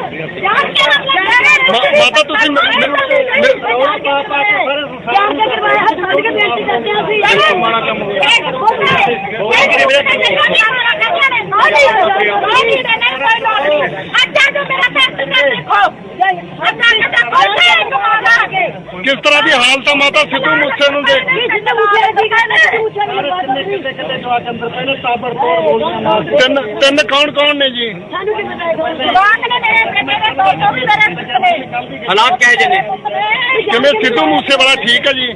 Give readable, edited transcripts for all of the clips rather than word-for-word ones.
माता तुसी किस तरह की हालत है माता सिद्धू मूसे नूं देख तीन कौन कौन ने जी हालात कहे जे ने किवें सिद्धू मूसे वाला ठीक है जी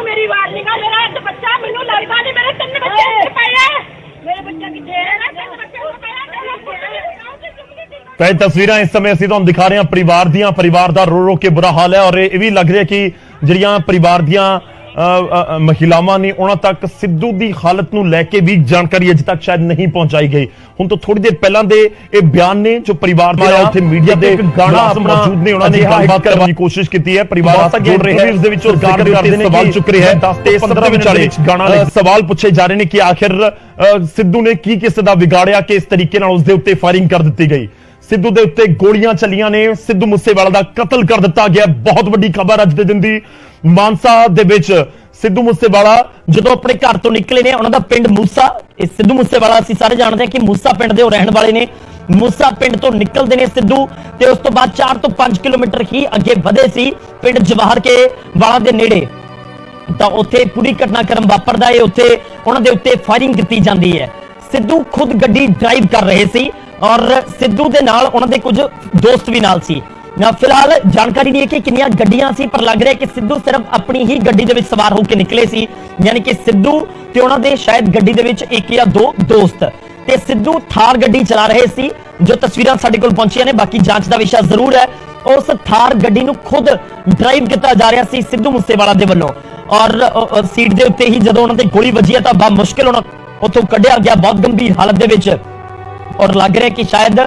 मेरी बात नहीं मेरा एक बच्चा मैनू लगता नहीं मेरे तीन बच्चे पे मेरे बच्चा किथे है तस्वीरां इस समय ਅਸੀਂ ਤੁਹਾਨੂੰ ਦਿਖਾ ਰਹੇ ਹਾਂ ਪਰਿਵਾਰ ਦਾ ਰੋ ਕੇ ਬੁਰਾ ਹਾਲ ਹੈ ਔਰ ਇਹ ਵੀ ਲੱਗ ਰਿਹਾ ਕਿ ਜਿਹੜੀਆਂ ਪਰਿਵਾਰ ਦੀਆਂ ਮਹਿਲਾਵਾਂ ਨੇ ਉਹਨਾਂ ਤੱਕ ਸਿੱਧੂ ਦੀ ਹਾਲਤ ਨੂੰ ਲੈ ਕੇ ਵੀ ਜਾਣਕਾਰੀ ਅਜੇ ਤੱਕ ਸ਼ਾਇਦ ਨਹੀਂ ਪਹੁੰਚਾਈ ਗਈ ਹੁਣ ਤੋਂ ਥੋੜੀ ਦੇਰ ਪਹਿਲਾਂ ਦੇ ਇਹ ਬਿਆਨ ਨੇ ਜੋ ਪਰਿਵਾਰ ਦੇ ਉੱਥੇ ਮੀਡੀਆ ਦੇ ਗਾਣਾ ਮੌਜੂਦ ਨੇ ਉਹਨਾਂ ਨੇ ਗੱਲਬਾਤ ਕਰਨ ਦੀ ਕੋਸ਼ਿਸ਼ ਕੀਤੀ ਹੈ ਪਰਿਵਾਰ ਤੱਕ ਜੁੜ ਰਿਹਾ ਹੈ ਇਸ ਦੇ ਵਿੱਚ ਸਰਕਾਰ ਦੇ ਉੱਤੇ ਸਵਾਲ ਚੁੱਕ ਰਿਹਾ ਹੈ 10 ਤੇ 15 ਵਿਚਾਲੇ ਗਾਣਾ ਸਵਾਲ ਪੁੱਛੇ ਜਾ ਰਹੇ ਨੇ ਕਿ ਆਖਿਰ ਸਿੱਧੂ ਨੇ ਕੀ ਕਿਸੇ ਦਾ ਵਿਗਾੜਿਆ ਕਿ ਇਸ ਤਰੀਕੇ ਨਾਲ ਉਸ ਦੇ ਉੱਤੇ ਫਾਇਰਿੰਗ ਕਰ ਦਿੱਤੀ ਗਈ सिद्धू के उत्ते गोलियां चलियां ने सिद्धू मूसेवाला दा कतल कर दिता गया बहुत बड़ी खबर अज दे दिन दी मानसा दे विच सिद्धू मूसेवाला जदों अपने घर तो निकले ने उन्हां दा पिंड मूसा सिद्धू मूसेवाला असीं सारे जानते हैं कि मूसा पिंड दे रहण वाले ने मूसा पिंड तो निकलते ने सिद्धू ते उस तो बाद 4 तो 5 किलोमीटर ही अगे वधे सी पिंड जवाहर के वाला दे नेड़े तां उत्थे पूरी घटनाक्रम वापरदा है उत्थे उन्हां दे उत्ते फायरिंग कीती जांदी है सिद्धू खुद गड्डी ड्राइव कर रहे सी और सिद्धू दे नाल उन्हां दे कुछ दोस्त भी नाल सी फिलहाल जानकारी नहीं है कि कितनी गड्डियां सी पर लग रहा है कि सिद्धू सिर्फ अपनी ही गड्डी दे विच सवार होकर निकले सी यानी कि सिद्धू ते उन्हां दे शायद गड्डी दे विच एक या दो दोस्त ते सिद्धू थार गड्डी चला रहे सी जो तस्वीरां साडे कोल पहुंचियां ने बाकी जांच दा विषय जरूर है उस थार गड्डी नूं खुद ड्राइव किया जा रहा सी सिद्धू मूसेवाला दे वल्लों और सीट दे उत्ते ही जदों उन्हां ते गोली वजी तां बा मुश्किल उन्हां उत्थों कढिया गया बहुत गंभीर हालत दे विच और लग रहा है कि शायद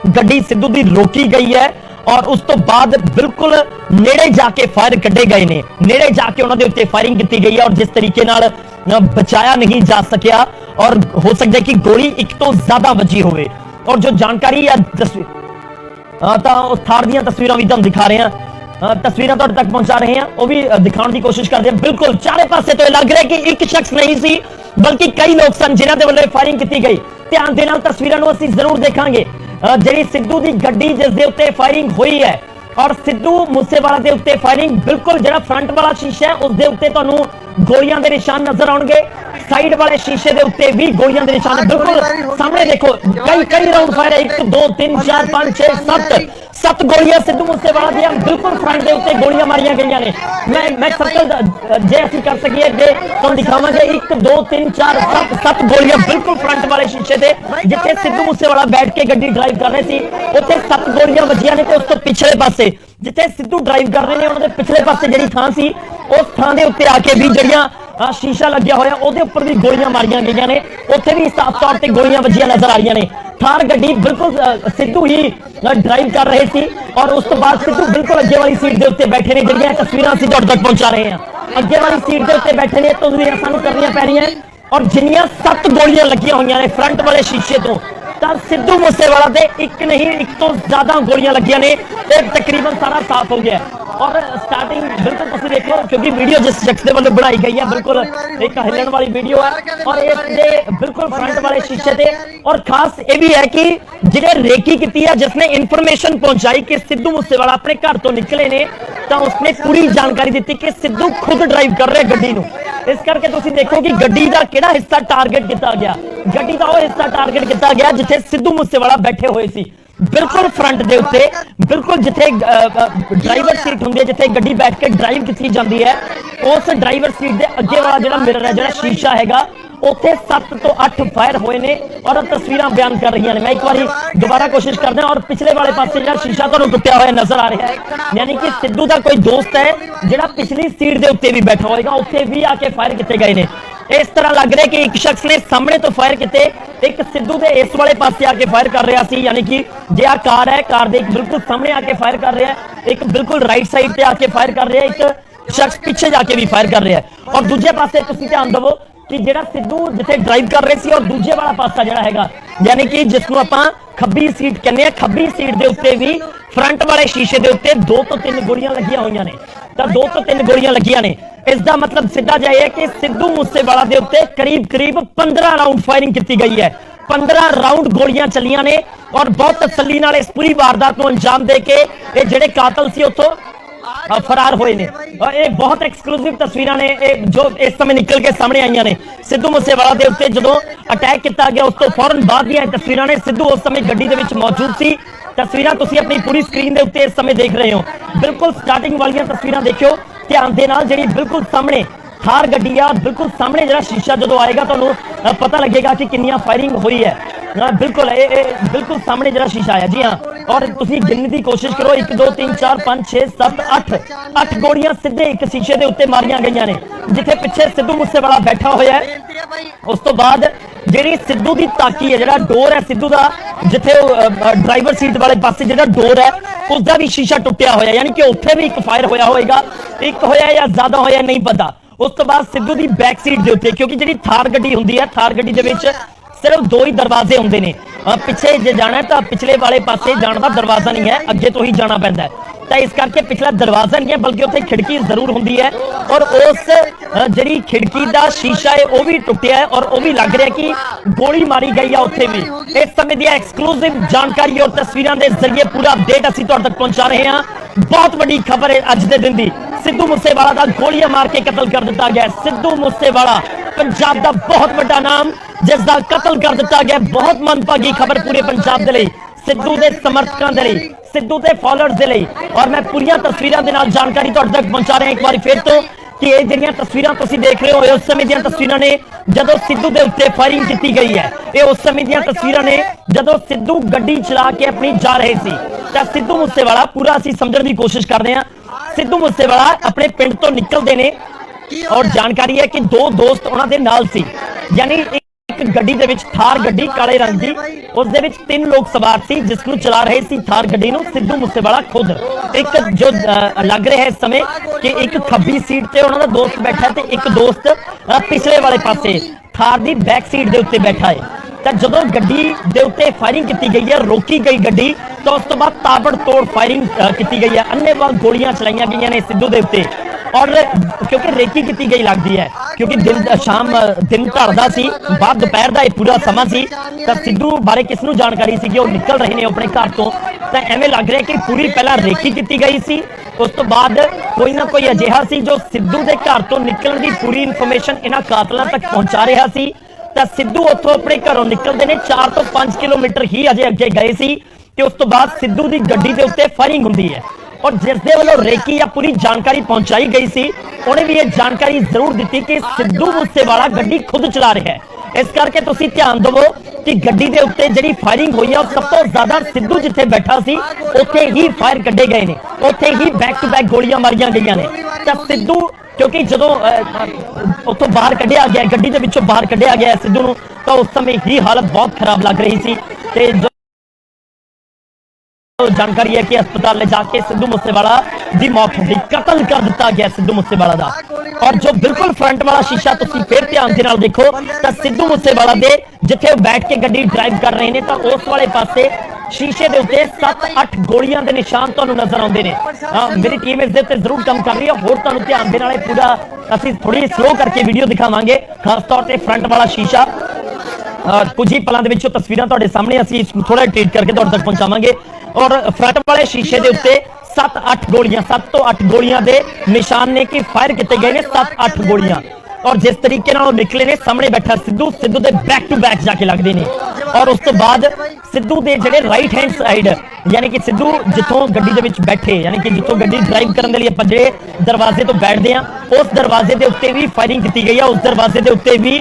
गड्डी सिद्धू दी रोकी गई है और उस तो बाद बिल्कुल नेड़े जाके फायर कड्ढे गए ने नेड़े जाके उन्हां दे उत्ते फायरिंग की गई है और जिस तरीके नाल बचाया नहीं जा सकिया और हो सकता है कि गोली एक तो ज्यादा वजी होवे और जो जानकारी है उस थार दी तस्वीरां भी तुहानूं दिखा रहे हैं तस्वीरां तुहाडे तक पहुंचा रहे हैं वो भी दिखाने की कोशिश करते हैं बिल्कुल चारे पासे तो लग रहा है कि एक शख्स नहीं सी बल्कि कई लोग सन जिन्हां दे वल्लों फायरिंग की गई ध्यान दे नाल तस्वीरां नूं असीं जरूर देखांगे जिहड़ी सिद्धू दी गड्डी जिस दे उत्ते फायरिंग हुई है और सिद्धू मूसेवाला दे उत्ते फायरिंग बिल्कुल जिहड़ा फ्रंट वाला शीशा है उस दे उत्ते तुहानूं गोलियां दे निशान नजर आउणगे साइड वाले शीशे दे उत्ते भी गोलियां दे निशान बिल्कुल सामने देखो कई राउंड फायर 1 2 3 4 5 6 7 गोलियां सिद्धू मूसेवाला दी बिल्कुल फ्रंट दे उत्ते गोलियां मारियां गईयां ने मैं सर्कल जे असीं कर सकीए जे तुहानूं दिखावांगे 1 2 3 4 7 गोलियां बिल्कुल फ्रंट वाले शीशे ते जिथे सिद्धू मूसेवाला बैठ के गड्डी ड्राइव कर रहे सी उत्थे 7 गोलियां वजियां ने ते उस तो पिछले पासे जिथे सिद्धू ड्राइव कर रहे ने उन्हां दे पिछले पासे जिहड़ी थां सी उस थां दे उत्ते आके भी जिहड़ियां शीशा लग्या होया ओदे उपर भी गोलियां मारियां गईयां ने उत्थे भी साफ तौर ते गोलियां वजियां नजर आ रही ने थार गड्डी बिल्कुल सिद्धू ही ड्राइव कर रहे थे और उस तो बाद सिद्धू बिल्कुल अगे वाली सीट के उत्ते बैठे ने जिहड़ियां तस्वीरां असीं तुहाडे तक पहुंचा रहे हैं अगे वाली सीट के उत्ते बैठे ने तस्वीरां सानूं करनियां पै रहीआं और जिन्नियां 7 गोलियां लगियां होईयां ने फ्रंट वाले शीशे तो सिद्धू मूसेवाला दे एक नहीं एक तो ज्यादा गोलियां लगियां ने तकरीबन सारा साफ हो गया और स्टार्टिंग बिल्कुल तुसीं देखो क्योंकि वीडियो जिस शख्स दे वल्लों बनाई गई है बिल्कुल एक हिलण वाली वीडियो है और इसके बिल्कुल फ्रंट वाले शीशे ते और खास ये भी है कि जिन्हें रेकी की है जिसने इन्फॉर्मेशन पहुंचाई कि सिद्धू मूसेवाला अपने घर तो निकले ने तो उसने पूरी जानकारी दी कि सिद्धू खुद ड्राइव कर रहे गड्डी नूं इस करके तुसीं देखो कि गड्डी का किहड़ा हिस्सा टारगेट किया गया गड्डी का वो हिस्सा टारगेट किया गया जिथे सिद्धू मूसेवाला बैठे हुए सी बिल्कुल फ्रंट दे उत्ते बिल्कुल जिथे ड्राइवर सीट हुंदी है जिथे गड्डी बैठ के ड्राइव की जाती है उस ड्राइवर सीट के अगे वाला जिहड़ा मिरर है जिहड़ा शीशा हैगा ਉੱਥੇ 7 ਤੋਂ 8 ਫਾਇਰ ਹੋਏ ਨੇ ਔਰ ਤਸਵੀਰਾਂ ਬਿਆਨ ਕਰ ਰਹੀਆਂ ਨੇ। ਮੈਂ ਇੱਕ ਵਾਰੀ ਦੁਬਾਰਾ ਕੋਸ਼ਿਸ਼ ਕਰਦਾ ਔਰ ਪਿਛਲੇ ਵਾਲੇ ਪਾਸੇ ਜਿਹੜਾ ਸ਼ੀਸ਼ਾ ਤੁਹਾਨੂੰ ਟੁੱਟਿਆ ਹੋਇਆ ਨਜ਼ਰ ਆ ਰਿਹਾ ਹੈ, ਯਾਨੀ ਕਿ ਸਿੱਧੂ ਦਾ ਕੋਈ ਦੋਸਤ ਹੈ ਜਿਹੜਾ ਪਿਛਲੀ ਸੀਟ ਦੇ ਉੱਤੇ ਵੀ ਬੈਠਾ ਹੋਏਗਾ, ਉੱਥੇ ਵੀ ਆ ਕੇ ਫਾਇਰ ਕੀਤੇ ਗਏ ਨੇ। इस तरह लग रहा है कि एक शख्स ने सामने तो फायर किए, एक सिद्धू के इस वाले पासे आके फायर कर रहा सी, यानी कि जे आ कार है, कार दे बिल्कुल सामने आके फायर कर रहा है, एक बिल्कुल राइट साइड पे आके फायर कर रहा है, एक शख्स पीछे जाके भी फायर कर रहा है। और दूजे पासे तुसीं ध्यान देवो कि जेड़ा सिद्धू जिथे ड्राइव कर रहे सी और दूजे वाला पासा जेड़ा हैगा, यानी कि जिसनूं आपां खब्बी सीट कहने, खब्बी सीट दे उत्ते भी फ्रंट वाले शीशे दे उत्ते 2 ਤੋਂ 3 गोलियां लगियां होईयां ने, ਤਾਂ 2 ਤੋਂ 3 गोलियां लगियां ने। इस दा मतलब सीधा जिहा है कि सिद्धू मूसेवाला दे उत्ते करीब करीब 15 राउंड फायरिंग की गई है, 15 राउंड गोलियां चलियां ने और बहुत तसल्ली नाल इस पूरी वारदात को अंजाम दे के ये जिहड़े कातल सी उत्थों फरार होए ने। और ये बहुत एक्सक्लूसिव तस्वीरां ने जो इस समय निकल के सामने आईयां ने। सिद्धू मूसेवाला दे उत्ते जदों अटैक किया गया उस तो फौरन बाद दी तस्वीरां ने। सिद्धू उस समय गड्डी दे विच मौजूद सी, तस्वीरां तुसीं अपनी पूरी स्क्रीन दे उत्ते इस समय देख रहे हो। बिल्कुल स्टार्टिंग वालियां तस्वीरां देखियो ध्यान दे नाल, जिहड़ी बिल्कुल सामने थार गड्डी आ, बिल्कुल सामने जिहड़ा शीशा जदों आएगा तुहानूं पता लगेगा कि कितनी फायरिंग हुई है। बिल्कुल बिल्कुल सामने जिहड़ा शीशा आया, जी हाँ। और तुसीं गिनने की कोशिश करो, 1 2 3 4 5 6 7 8 गोलियां सीधे एक शीशे के उत्ते मारियां गईयां ने, जिथे पिछे सिद्धू मूसेवाला बैठा होया है। उस तो बाद जिहड़ी सिद्धू की ताकी है, जिहड़ा डोर है सिद्धू का, जिथे ड्राइवर सीट वाले पासे जिहड़ा डोर है उसका भी शीशा टुटिया होया, यानी कि उत्थे भी एक फायर होया होएगा, एक होया या ज्यादा होया नहीं पता। उस तो बाद सिद्धू की बैक सीट के उत्ते, क्योंकि जिहड़ी थार गड्डी हुंदी है, थार गड्डी दे विच सिर्फ 2 ही दरवाजे होंदे ने, पिछे जे जाना है तो पिछले वाले पासे जाने का दरवाजा नहीं है, अगे तो ही जाना पैंदा है। तो इस करके पिछला दरवाजा नहीं है, बल्कि उत्थे खिड़की जरूर होंदी है और उस जिहड़ी खिड़की का शीशा है वह भी टुटिया है और वह भी लग रहा है कि गोली मारी गई है उत्थे भी। इस समय दी एक्सक्लूसिव जानकारी और तस्वीरों के जरिए पूरा अपडेट असीं तुहाडे तक पहुंचा रहे हैं। बहुत बड़ी खबर है अज दे दिन दी, सिद्धू मूसेवाला का गोलियां मार के कतल कर दिता गया। सिद्धू मूसेवाला पंजाब का बहुत बड़ा नाम, जिसका कतल कर दिता गया। बहुत मनभागी खबर पूरे पंजाब के लिए, सिद्धू के समर्थकों के लिए, सिद्धू के फॉलोअर्स के लिए। और मैं पूरी तस्वीरों के नाल जानकारी तुहाडे तक पहुंचा रहा एक बार फिर तो कि ये जिहड़ियां तस्वीरां तुसीं देख रहे हो, उस समय दी तस्वीरां ने जदों सिद्धू के उत्ते फायरिंग की गई है। ये उस समय दी तस्वीरां ने जदों सिद्धू गड्डी चला के अपनी जा रहे सी। तां सिद्धू मूसेवाला पूरा असीं समझण की कोशिश कर रहे हैं। सिद्धू मूसेवाला अपने पिंड तो निकलते ने और जानकारी है कि 2 दोस्त उन्हां दे नाल सी, यानी एक गड्डी दे विच थार गड्डी काले रंग दी, उस दे विच 3 लोग सवार सी, जिसनूं चला रहे सी थार गड्डी नूं सिद्धू मूसेवाला खुद। एक जो लग रहा है इस समय कि एक खब्बी सीट ते उन्हां दा दोस्त बैठा है ते एक दोस्त पिछले वाले पासे थार दी बैक सीट दे उत्ते बैठा है। तो जदों गड्डी दे उत्ते फायरिंग की गई है, रोकी गई गड्डी, तो उस तो बाद ताबड़तोड़ फायरिंग की गई है, अन्नेवाह गोलियां चलाईयां गईयां ने सिद्धू दे उत्ते। और क्योंकि रेकी की गई लगती है, क्योंकि दिन ढलदा सी, बाद दोपहर का पूरा समा सी, तो सिद्धू बारे किसनूं जानकारी सी कि वो निकल रहे हैं अपने घर तो एवें लग रहा है कि पूरी पहला रेकी की गई सी, उस तो बाद कोई ना कोई अजिहा सी जो सिद्धू के घर तो निकलण की पूरी इन्फॉर्मेशन इन्हां कातलां तक पहुंचा रहा सी। तो सिद्धू उत्थों अपने घरों निकलते हैं 4 ਤੋਂ 5 किलोमीटर ही अजे अगे गए सी ते उस तो बाद सिद्धू की गड्डी के उत्ते फायरिंग हुंदी है। और जिसदे वालों रेकी या पूरी जानकारी पहुंचाई गई सी, उन्हें भी ये जानकारी जरूर दी कि सिद्धू मूसेवाला गड्डी खुद चला रहा है। इस करके तुसीं ध्यान देवो कि गड्डी के उत्ते जिहड़ी फायरिंग हुई है सब तो ज्यादा सिद्धू जिथे बैठा सी उत्थे ही फायर कड्ढे गए ने, उत्थे ही बैक टू बैक गोलियां मारियां गईयां ने। तो सिद्धू क्योंकि जदों उत्थों बाहर कढ़िया गया, गड्डी दे विचों बाहर कढ़िया गया सिद्धू नूं, तो उस समय ही हालत बहुत खराब लग रही सी। ते जानकारी है कि अस्पताल ले जाके सिद्धू मूसेवाला दी मौत हो गई, कतल कर दिता गया सिद्धू मूसेवाला दा। और जो बिल्कुल फ्रंट वाला शीशा तुसीं फिर ध्यान दे नाल देखो तो सिद्धू मूसेवाला दे जिथे बैठ के गड्डी ड्राइव कर रहे हैं, तो उस वाले पासे शीशे के उत्ते 7-8 गोलियां के निशान तुहानूं नजर आउंदे ने। मेरी टीम इस दे उत्ते जरूर काम कर रही है, होर तुहानूं ध्यान देण वाले पूरा असीं थोड़ी स्लो करके वीडियो दिखावांगे, खास तौर ते फ्रंट वाला शीशा कुछ ही पलों के तस्वीरें तुहाडे सामने असीं थोड़ा ट्रीट करके तुहाडे तक पहुंचावांगे। और फ्रंट वाले शीशे के उत्ते 7-8 गोलियां, 7 ਤੋਂ 8 गोलियां के निशान ने कि फायर किए गए ने 7-8 गोलियां। और जिस तरीके नाल निकले ने सामने बैठा सिद्धू दे बैक टू बैक जाके लगते हैं। और उस तो बाद सिद्धू के जिहड़े राइट हैंड साइड, यानी कि सिद्धू जिथों गड्डी दे विच बैठे, यानी कि जिथों गड्डी ड्राइव करने लिए आपां जिहड़े दरवाजे तो बैठते हैं, उस दरवाजे के उत्ते भी फायरिंग की गई है, उस दरवाजे के उत्ते भी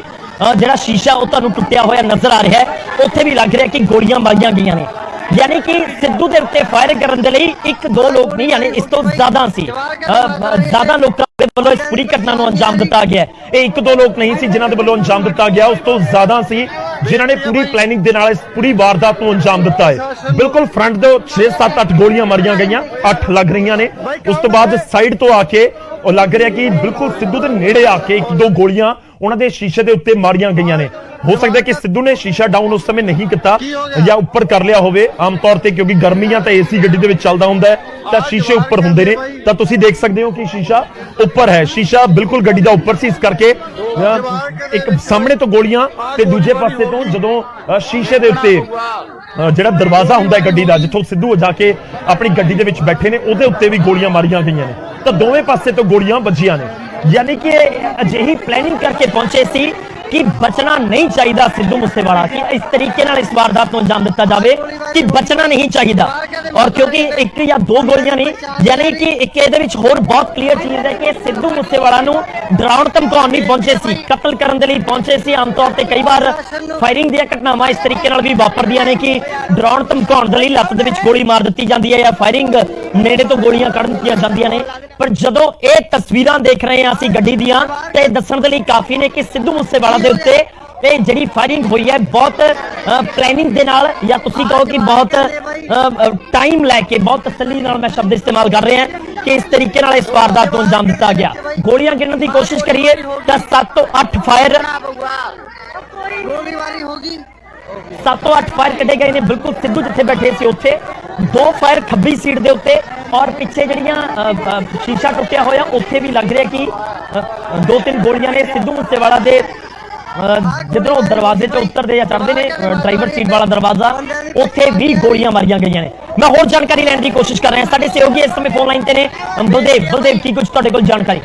ਜਿਹੜਾ ਸ਼ੀਸ਼ਾ ਉਹ ਤੁਹਾਨੂੰ ਟੁੱਟਿਆ ਹੋਇਆ ਨਜ਼ਰ ਆ ਰਿਹਾ ਹੈ, ਉੱਥੇ ਵੀ ਲੱਗ ਰਿਹਾ ਕਿ ਗੋਲੀਆਂ ਮਾਰੀਆਂ ਗਈਆਂ ਨੇ। यानी कि सिद्धू के उत्ते फायर करने के लिए एक दो लोग नहीं, यानी इस तो ज्यादा सी ज्यादा लोगों के ਵੱਲੋਂ इस पूरी घटना ਨੂੰ अंजाम दिता गया। ये एक दो लोग नहीं सी जिन्हां दे ਵੱਲੋਂ अंजाम दिता गया, उस तो ज्यादा सी जिन्हां ने पूरी प्लैनिंग दे नाल इस पूरी वारदात ਨੂੰ अंजाम दिता है। बिल्कुल फ्रंट दे 6-7-8 गोलियां मारियां गईयां, 8 लग रही ने। उस तो बाद साइड तो आके और लग रहा कि बिल्कुल सिद्धू के नेड़े आके एक दो गोलियां उन्होंने शीशे के उत्ते मारियां गईयां ने। हो सकता है कि सिद्धू ने शीशा डाउन उस समय नहीं किया या ऊपर कर लिया होवे, आम तौर पर क्योंकि गर्मियां तो एसी गड्डी दे विच चलदा हुंदा है तो शीशे ऊपर हुंदे ने। तो तुसीं देख सकते हो कि शीशा ऊपर है, शीशा बिल्कुल गड्डी दा ऊपर सी, इस करके एक सामने तो गोलियां ते दूजे पासे तो जदों शीशे दे उत्ते ਜਿਹੜਾ ਦਰਵਾਜ਼ਾ ਹੁੰਦਾ ਹੈ ਗੱਡੀ ਦਾ, ਜਿੱਥੋਂ ਸਿੱਧੂ ਜਾਕੇ ਆਪਣੀ ਗੱਡੀ ਦੇ ਵਿੱਚ ਬੈਠੇ ਨੇ, ਉਹਦੇ ਉੱਤੇ ਵੀ ਗੋਲੀਆਂ ਮਾਰੀਆਂ ਗਈਆਂ ਨੇ। ਤਾਂ ਦੋਵੇਂ ਪਾਸੇ ਤੋਂ ਗੋਲੀਆਂ ਵੱਜੀਆਂ ਨੇ। यानी कि अजिही प्लैनिंग करके पहुंचे सी कि बचना नहीं चाहिए सिद्धू मूसेवाला, कि इस तरीके नाल इस वारदात को अंजाम दिता जाए कि बचना नहीं चाहिए। और क्योंकि एक या दो गोलियां नहीं, यानी कि एक ਇਹਦੇ ਵਿੱਚ ਹੋਰ बहुत क्लीयर चीज है कि सिद्धू मूसेवाला ਨੂੰ ਡਰਾਉਣ ਧਮਕਾਉਣ ਨਹੀਂ ਪਹੁੰਚੇ ਸੀ, ਕਤਲ ਕਰਨ ਦੇ ਲਈ ਪਹੁੰਚੇ ਸੀ। ਆਮ ਤੌਰ ਤੇ ਕਈ ਵਾਰ ਫਾਇਰਿੰਗ ਦੀਆਂ ਘਟਨਾਵਾਂ ਇਸ ਤਰੀਕੇ ਨਾਲ ਵੀ ਵਾਪਰਦੀਆਂ ਨੇ ਕਿ ਡਰਾਉਣ ਧਮਕਾਉਣ ਦੇ ਲਈ ਲੱਤ ਦੇ ਵਿੱਚ ਗੋਲੀ ਮਾਰ ਦਿੱਤੀ ਜਾਂਦੀ ਹੈ ਜਾਂ ਫਾਇਰਿੰਗ ਨੇੜੇ ਤੋਂ ਗੋਲੀਆਂ ਕੱਢ ਦਿੱਤੀਆਂ ਜਾਂਦੀਆਂ ਨੇ। ਪਰ ਜਦੋਂ ਇਹ ਤਸਵੀਰਾਂ ਦੇਖ ਰਹੇ ਹਾਂ ਅਸੀਂ ਗੱਡੀ ਦੀਆਂ, ਤੇ ਦੱਸਣ ਦੇ ਲਈ ਕਾਫੀ ਨੇ ਕਿ ਸਿੱਧੂ मूसेवाला ਦੇ ਉੱਤੇ ਇਹ ਜਿਹੜੀ ਫਾਇਰਿੰਗ ਹੋਈ ਹੈ ਬਹੁਤ ਪਲੈਨਿੰਗ ਦੇ ਨਾਲ, ਜਾਂ ਤੁਸੀਂ ਕਹੋ ਕਿ ਬਹੁਤ ਟਾਈਮ ਲੈ ਕੇ, ਬਹੁਤ ਤਸੱਲੀ ਨਾਲ ਮੈਂ ਸ਼ਬਦ ਇਸਤੇਮਾਲ ਕਰ ਰਿਹਾ ਹਾਂ ਕਿ ਇਸ ਤਰੀਕੇ ਨਾਲ ਇਸ ਵਾਰਦਾਤ ਨੂੰ ਅੰਜਾਮ ਦਿੱਤਾ ਗਿਆ। ਗੋਲੀਆਂ ਗਿਣਨ ਦੀ ਕੋਸ਼ਿਸ਼ ਕਰੀਏ ਤਾਂ 7 ਤੋਂ 8 ਫਾਇਰ 7 ਤੋਂ 8 ਫਾਇਰ ਕੱਢੇ ਗਏ ਨੇ। ਬਿਲਕੁਲ ਸਿੱਧੂ ਜਿੱਥੇ ਬੈਠੇ ਸੀ ਉੱਥੇ 2 ਫਾਇਰ ਖੱਬੀ ਸੀਟ ਦੇ ਉੱਤੇ, ਔਰ ਪਿੱਛੇ ਜਿਹੜੀਆਂ ਸ਼ੀਸ਼ਾ ਟੁੱਟਿਆ ਹੋਇਆ ਉੱਥੇ ਵੀ ਲੱਗ ਰਿਹਾ ਕਿ 2-3 ਗੋਲੀਆਂ ਨੇ। ਸਿੱਧੂ मूसेवाला ਦੇ जिधरों दरवाजे से उतरते या चढ़ते ने ड्राइवर सीट वाला दरवाजा, उत्थे भी गोलियां मारियां गई ने। मैं होर जानकारी लैण की कोशिश कर रहा, साडे सहयोगी इस समय फोन लाइन ते ने। बलदेव की कुछ तुहाडे कोल जानकारी?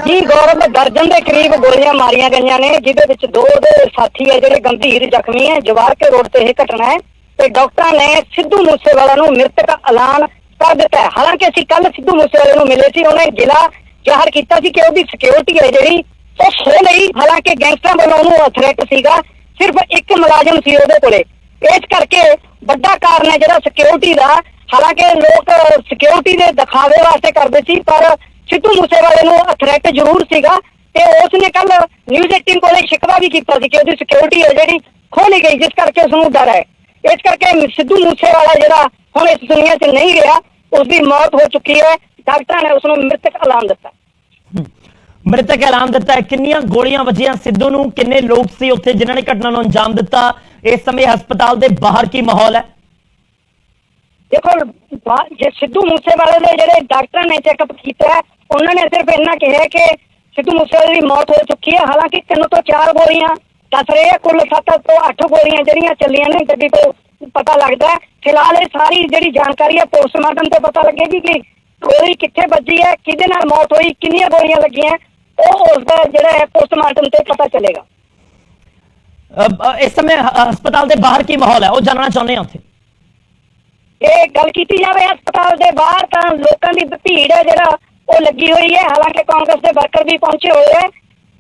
जी गौरव, दर्जन के करीब गोलियां मारियां गई ने, जिहदे विच 2 दे साथी है जिहड़े गंभीर जख्मी है। जवार के रोड ते यह घटना है ते डॉक्टर ने सिद्धू मूसेवाला नूं मृतक ऐलान कर दिता है। हालांकि असीं कल सिद्धू मूसेवाले नूं मिले सी, उन्हें गिला जाहिर किया सी कि उहदी सिक्योरिटी है जिहड़ी ਉਹ ਸੋ ਲਈ। ਹਾਲਾਂਕਿ ਗੈਂਗਸਟਰਾਂ ਵੱਲੋਂ ਉਹਨੂੰ ਥ੍ਰੈਟ ਸੀਗਾ, ਸਿਰਫ ਇੱਕ ਮੁਲਾਜ਼ਮ ਸੀ ਉਹਦੇ ਕੋਲੇ। ਇਸ ਕਰਕੇ ਵੱਡਾ ਕਾਰਨ ਹੈ ਜਿਹੜਾ ਸਿਕਿਉਰਿਟੀ ਦਾ। ਹਾਲਾਂਕਿ ਲੋਕ ਸਿਕਿਉਰਿਟੀ ਦੇ ਦਿਖਾਵੇ ਵਾਸਤੇ ਕਰਦੇ ਸੀ, ਪਰ ਸਿੱਧੂ मूसेवाले ਨੂੰ ਥ੍ਰੈਟ ਜ਼ਰੂਰ ਸੀਗਾ ਤੇ ਉਸ ਨੇ ਕੱਲ ਨਿਊਜ਼ 18 ਕੋਲੇ ਸ਼ਿਕਵਾ ਵੀ ਕੀਤਾ ਸੀ ਕਿ ਉਹਦੀ ਸਿਕਿਉਰਿਟੀ ਹੈ ਜਿਹੜੀ ਖੋਹ ਲਈ ਗਈ, ਜਿਸ ਕਰਕੇ ਉਸ ਨੂੰ ਡਰ ਹੈ। ਇਸ ਕਰਕੇ ਸਿੱਧੂ मूसेवाला ਜਿਹੜਾ ਹੁਣ ਇਸ ਦੁਨੀਆ 'ਚ ਨਹੀਂ ਰਿਹਾ, ਉਸ ਦੀ ਮੌਤ ਹੋ ਚੁੱਕੀ ਹੈ। ਡਾਕਟਰਾਂ ਨੇ ਉਸ ਨੂੰ ਮ੍ਰਿਤਕ ਐਲਾਨ ਦਿੱਤਾ। मृतक ऐलान दिता है। किन्नियां गोलियां वजियां सिद्धू नूं, किन्ने लोग सी उत्थे जिन्हां ने घटना नूं अंजाम दिता? इस समय हस्पताल दे बाहर की माहौल है? देखो, जे सिद्धू मूसेवाले दे जिहड़े डॉक्टर ने चैकअप किया है, उन्होंने सिर्फ इन्ना कहा कि सिद्धू मूसेवाले की मौत हो चुकी है। हालांकि 3 ਤੋਂ 4 गोलियां दस रहे हैं, कुल 7 ਤੋਂ 8 गोलियां जिहड़ियां चलियां ने गड्डी तो पता लगता है। फिलहाल ये सारी जिहड़ी जानकारी है पोस्टमार्टम से पता लगेगी कि गोली कित्थे वजी है, किहदे नाल मौत हुई, किन्नियां गोलियां लगियां, उसका जिहड़ा है पोस्टमार्टम से पता चलेगा। इस समय हस्पताल के बाहर की माहौल है, वो जानना चाहते हैं। उत्थे ये गल की जाए हस्पताल के बाहर तो लोगों की भीड़ है जिहड़ा वो लगी हुई है। हालांकि कांग्रेस के वर्कर भी पहुंचे हुए हैं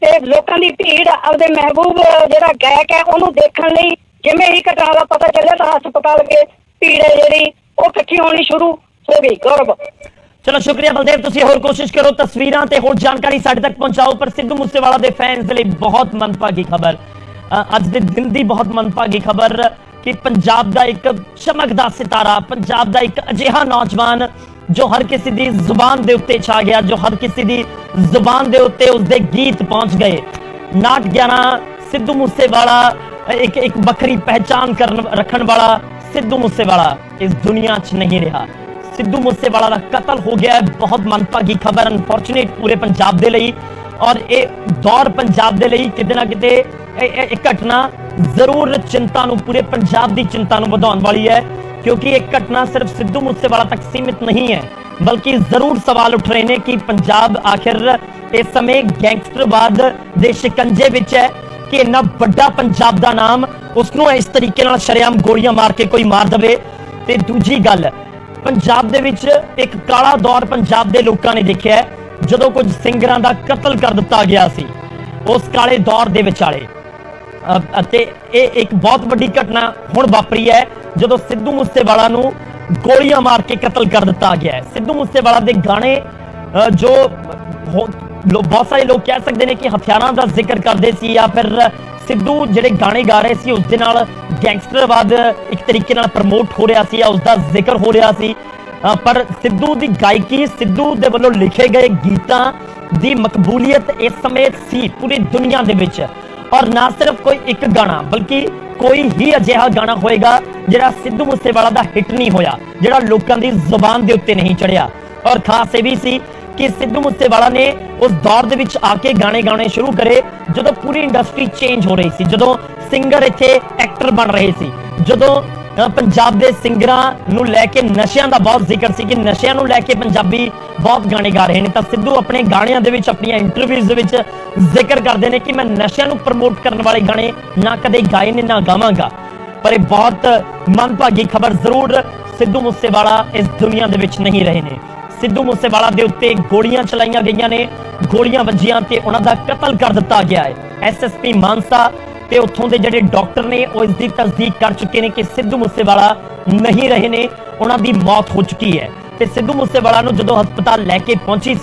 ते लोगों की भीड़ अपने महबूब जिहड़ा गायक है उन्होंने देखने लई जिवें ही घटना का पता चलिया तो हस्पताल के भीड़ है जिहड़ी वो इकट्ठी होनी शुरू हो गई। गौरव, चलो शुक्रिया बलदेव, तुसीं होर कोशिश करो तस्वीरां ते होर जानकारी साडे तक पहुंचाओ। पर सिद्धू मूसेवाला दे फैंस दे लई बहुत मनभागी खबर, अज दे दिन दी बहुत मनभागी खबर कि पंजाब दा एक चमकदा सितारा, पंजाब दा एक अजिहा नौजवान जो हर किसी दी जुबान दे उत्ते छा गया, जो हर किसी दी जुबान दे उत्ते उसदे गीत पहुंच गए। नाट 11 सिद्धू मूसेवाला एक बखरी पहचान रखण वाला सिद्धू मूसेवाला इस दुनिया च नहीं रहा। सिद्धू मूसेवाला का कतल हो गया है। बहुत मनभागी खबर, अनफॉर्चुनेट पूरे पंजाब दे लई, और ये दौर पंजाब दे लई किते ना किते एक घटना जरूर चिंता नूं, पूरे पंजाब की चिंता नूं वधाउण वाली है। क्योंकि एक घटना सिर्फ सिद्धू मूसेवाला तक सीमित नहीं है, बल्कि जरूर सवाल उठ रहे हैं कि पंजाब आखिर इस समय गैंगस्टरवाद दे शिकंजे विच है कि इन्ना वड्डा पंजाब दा नाम उसनूं इस तरीके नाल शरेआम गोलियां मार के कोई मार दवे। ते दूजी गल, पंजाब दे विच एक काला दौर पंजाब दे लोकां ने देखिया है जदों कुछ सिंगरां दा कतल कर दिता गया सी। उस काले दौर दे विचाले ਅਤੇ ਇਹ ਇੱਕ ਬਹੁਤ ਵੱਡੀ ਘਟਨਾ ਹੁਣ ਵਾਪਰੀ ਹੈ ਜਦੋਂ ਸਿੱਧੂ ਮੂਸੇਵਾਲਾ ਨੂੰ ਗੋਲੀਆਂ ਮਾਰ ਕੇ ਕਤਲ ਕਰ ਦਿੱਤਾ ਗਿਆ ਹੈ। ਸਿੱਧੂ ਮੂਸੇਵਾਲਾ ਦੇ ਗਾਣੇ ਜੋ ਬਹੁਤ ਸਾਰੇ ਲੋਕ ਕਹਿ ਸਕਦੇ ਨੇ ਕਿ ਹਥਿਆਰਾਂ ਦਾ ਜ਼ਿਕਰ ਕਰਦੇ ਸੀ ਜਾਂ ਫਿਰ ਸਿੱਧੂ ਜਿਹੜੇ ਗਾਣੇ ਗਾ ਰਹੇ ਸੀ ਉਸ ਦੇ ਨਾਲ ਗੈਂਗਸਟਰਵਾਦ ਇੱਕ ਤਰੀਕੇ ਨਾਲ ਪ੍ਰਮੋਟ ਹੋ ਰਿਹਾ ਸੀ ਜਾਂ ਉਸ ਦਾ ਜ਼ਿਕਰ ਹੋ ਰਿਹਾ ਸੀ, ਪਰ ਸਿੱਧੂ ਦੀ ਗਾਇਕੀ, ਸਿੱਧੂ ਦੇ ਵੱਲੋਂ ਲਿਖੇ ਗਏ ਗੀਤਾਂ ਦੀ ਮਕਬੂਲੀਅਤ ਇਸ ਸਮੇਂ ਸੀ ਪੂਰੀ ਦੁਨੀਆ ਦੇ ਵਿੱਚ। और ना सिर्फ कोई एक गाना बल्कि कोई ही अजिहा गाना होएगा जिहड़ा सिद्धू मूसेवाला दा हिट नहीं होया, जिहड़ा लोकां दी जुबान दे उत्ते नहीं चढ़िया। और खास ये भी सी कि सिद्धू मूसेवाला ने उस दौर दे विच आके गाने गाने शुरू करे जदों पूरी इंडस्ट्री चेंज हो रही सी, जदों सिंगर इत्थे एक्टर बन रहे सी, जदों पंजाब दे सिंगरां नूं लैके नशियां दा बहुत जिक्र सी कि नशियां नूं लैके पंजाबी बहुत गाने गा रहे हैं। तो सिद्धू अपने गाणियां दे विच, अपनी इंटरव्यूज़ दे विच जिक्र करते हैं कि मैं नशियां नूं प्रमोट करने वाले गाने ना कदे गाए ने ना गावांगा। पर यह बहुत मनभागी खबर जरूर सिद्धू मूसेवाला इस दुनिया दे विच नहीं रहे ने। सिद्धू मूसेवाला दे उत्ते गोलियां चलाईयां गईयां ने, गोलियां वजियां ते उन्हां दा कतल कर दिता गया है। SSP मानसा ते उत्थों दे जिहड़े डॉक्टर ने वो इसकी तस्दीक कर चुके हैं कि सिद्धू मूसेवाला नहीं रहे ने, उन्हां दी मौत हो चुकी है। ते सिद्धू मूसेवाला नूं जदों हस्पताल लैके पहुंची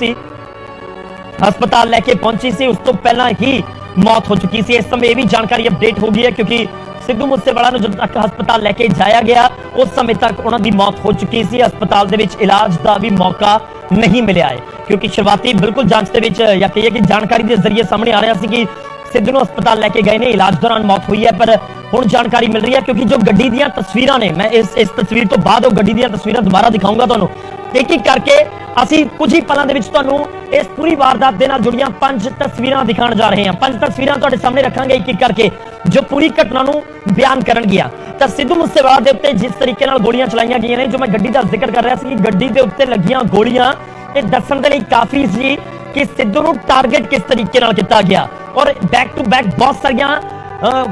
सी उस तो पहला ही मौत हो चुकी सी। इस समय यह भी जानकारी अपडेट हो गई है क्योंकि सिद्धू मूसेवाला नूं जदों तक हस्पताल लैके जाया गया उस समय तक उन्हां दी मौत हो चुकी सी। हस्पताल दे विच इलाज का भी मौका नहीं मिलिया है क्योंकि शुरुआती बिल्कुल जांच दे विच या कहिए कि जानकारी के जरिए सामने आ रहा सी कि सिद्धू नूं हस्पताल लैके गए ने, इलाज दौरान मौत हुई है। पर हुण जानकारी मिल रही है क्योंकि जो गड्डी दीयां तस्वीरां ने, मैं इस तस्वीर तो बाद वो गड्डी दीयां तस्वीरां दोबारा दिखाऊंगा तुहानूं, एक एक करके असीं कुछ ही पलां दे विच तुहानूं इस पूरी वारदात दे नाल जुड़ियां 5 तस्वीरां दिखाण जा रहे हैं। 5 तस्वीरां तुहाडे सामने रखांगे एक एक करके जो पूरी घटना नूं बयान करन गिया। तां सिद्धू मूसेवाला दे उत्ते जिस तरीके नाल गोलियां चलाईयां गईयां ने, जो मैं गड्डी दा जिक्र कर रहा सी कि गड्डी दे उत्ते लगियां गोलियां ये दस्सण दे लई काफी सी कि सिद्धू नूं टारगेट किस तरीके नाल कीता गया और बैक टू बैक बहुत सारियां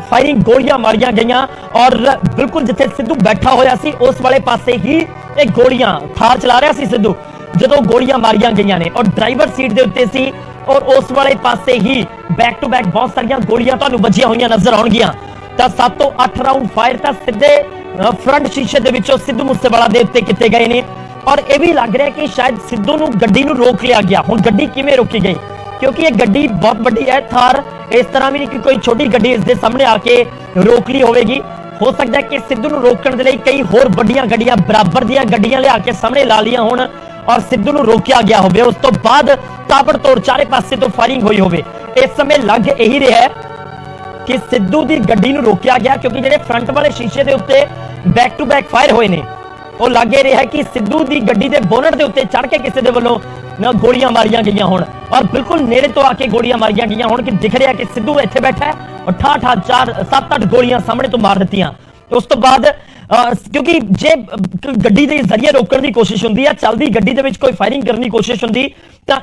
फायरिंग गोलियां मारियां गईयां और बिल्कुल जिथे सिद्धू बैठा होया सी उस वाले पासे ही ये गोलियां, थार चला रहा सी सिद्धू, जदों गोलियां मारियां गईयां ने और ड्राइवर सीट दे उत्ते सी और उस वाले पासे ही बैक टू बैक बहुत सारियां गोलियां तुहानूं वजियां होईयां नजर आउणगीਆਂ। ਤਾਂ 7 ਤੋਂ 8 राउंड फायर ਤਾਂ सिद्धे फ्रंट शीशे ਦੇ ਵਿੱਚੋਂ सिद्धू मूसेवाला ਦੇ ਉੱਤੇ ਕੀਤੇ ਗਏ ਨੇ और यह भी लग रहा है कि शायद सिद्धू नूं गड्डी नूं रोक लिया गया। हुण गड्डी किवें रोकी गई क्योंकि ये गड्डी बहुत बड़ी है, थार इस तरह भी नहीं कि कोई छोटी गड्डी इसके सामने आके रोक ली होगी। हो सकता है कि सिद्धू नूं रोकण दे लई कई होर वड्डियां गड्डियां बराबर दीयां गड्डियां लिया के सामने ला लिया होण और सिद्धू नूं रोकिया गया होवे, उस तो बाद ताबड़तोड़ चारे पासे तो फायरिंग हुई होवे। इस समय लग यही रहा है कि सिद्धू की गड्डी नूं रोकिया गया क्योंकि जिहड़े फ्रंट वाले शीशे के उत्ते बैक टू बैक फायर होए ने वो लग रहा है कि सिद्धू की गड्डी के बोनट के उत्ते चढ़ के किसी के वल्लों गोलियां मारियां गईयां होण और बिल्कुल नेड़े तो आके गोलियां मारियां गईयां होण कि दिख रहा है कि सिद्धू इत्थे बैठा है और ठा 4-7-8 गोलियां सामने तो मार दित्तियां। तो उस तो बाद क्योंकि जे गड्डी के जरिए रोकण की कोशिश हुंदी है, चलदी गड्डी दे विच कोई फायरिंग करने की कोशिश हुंदी तां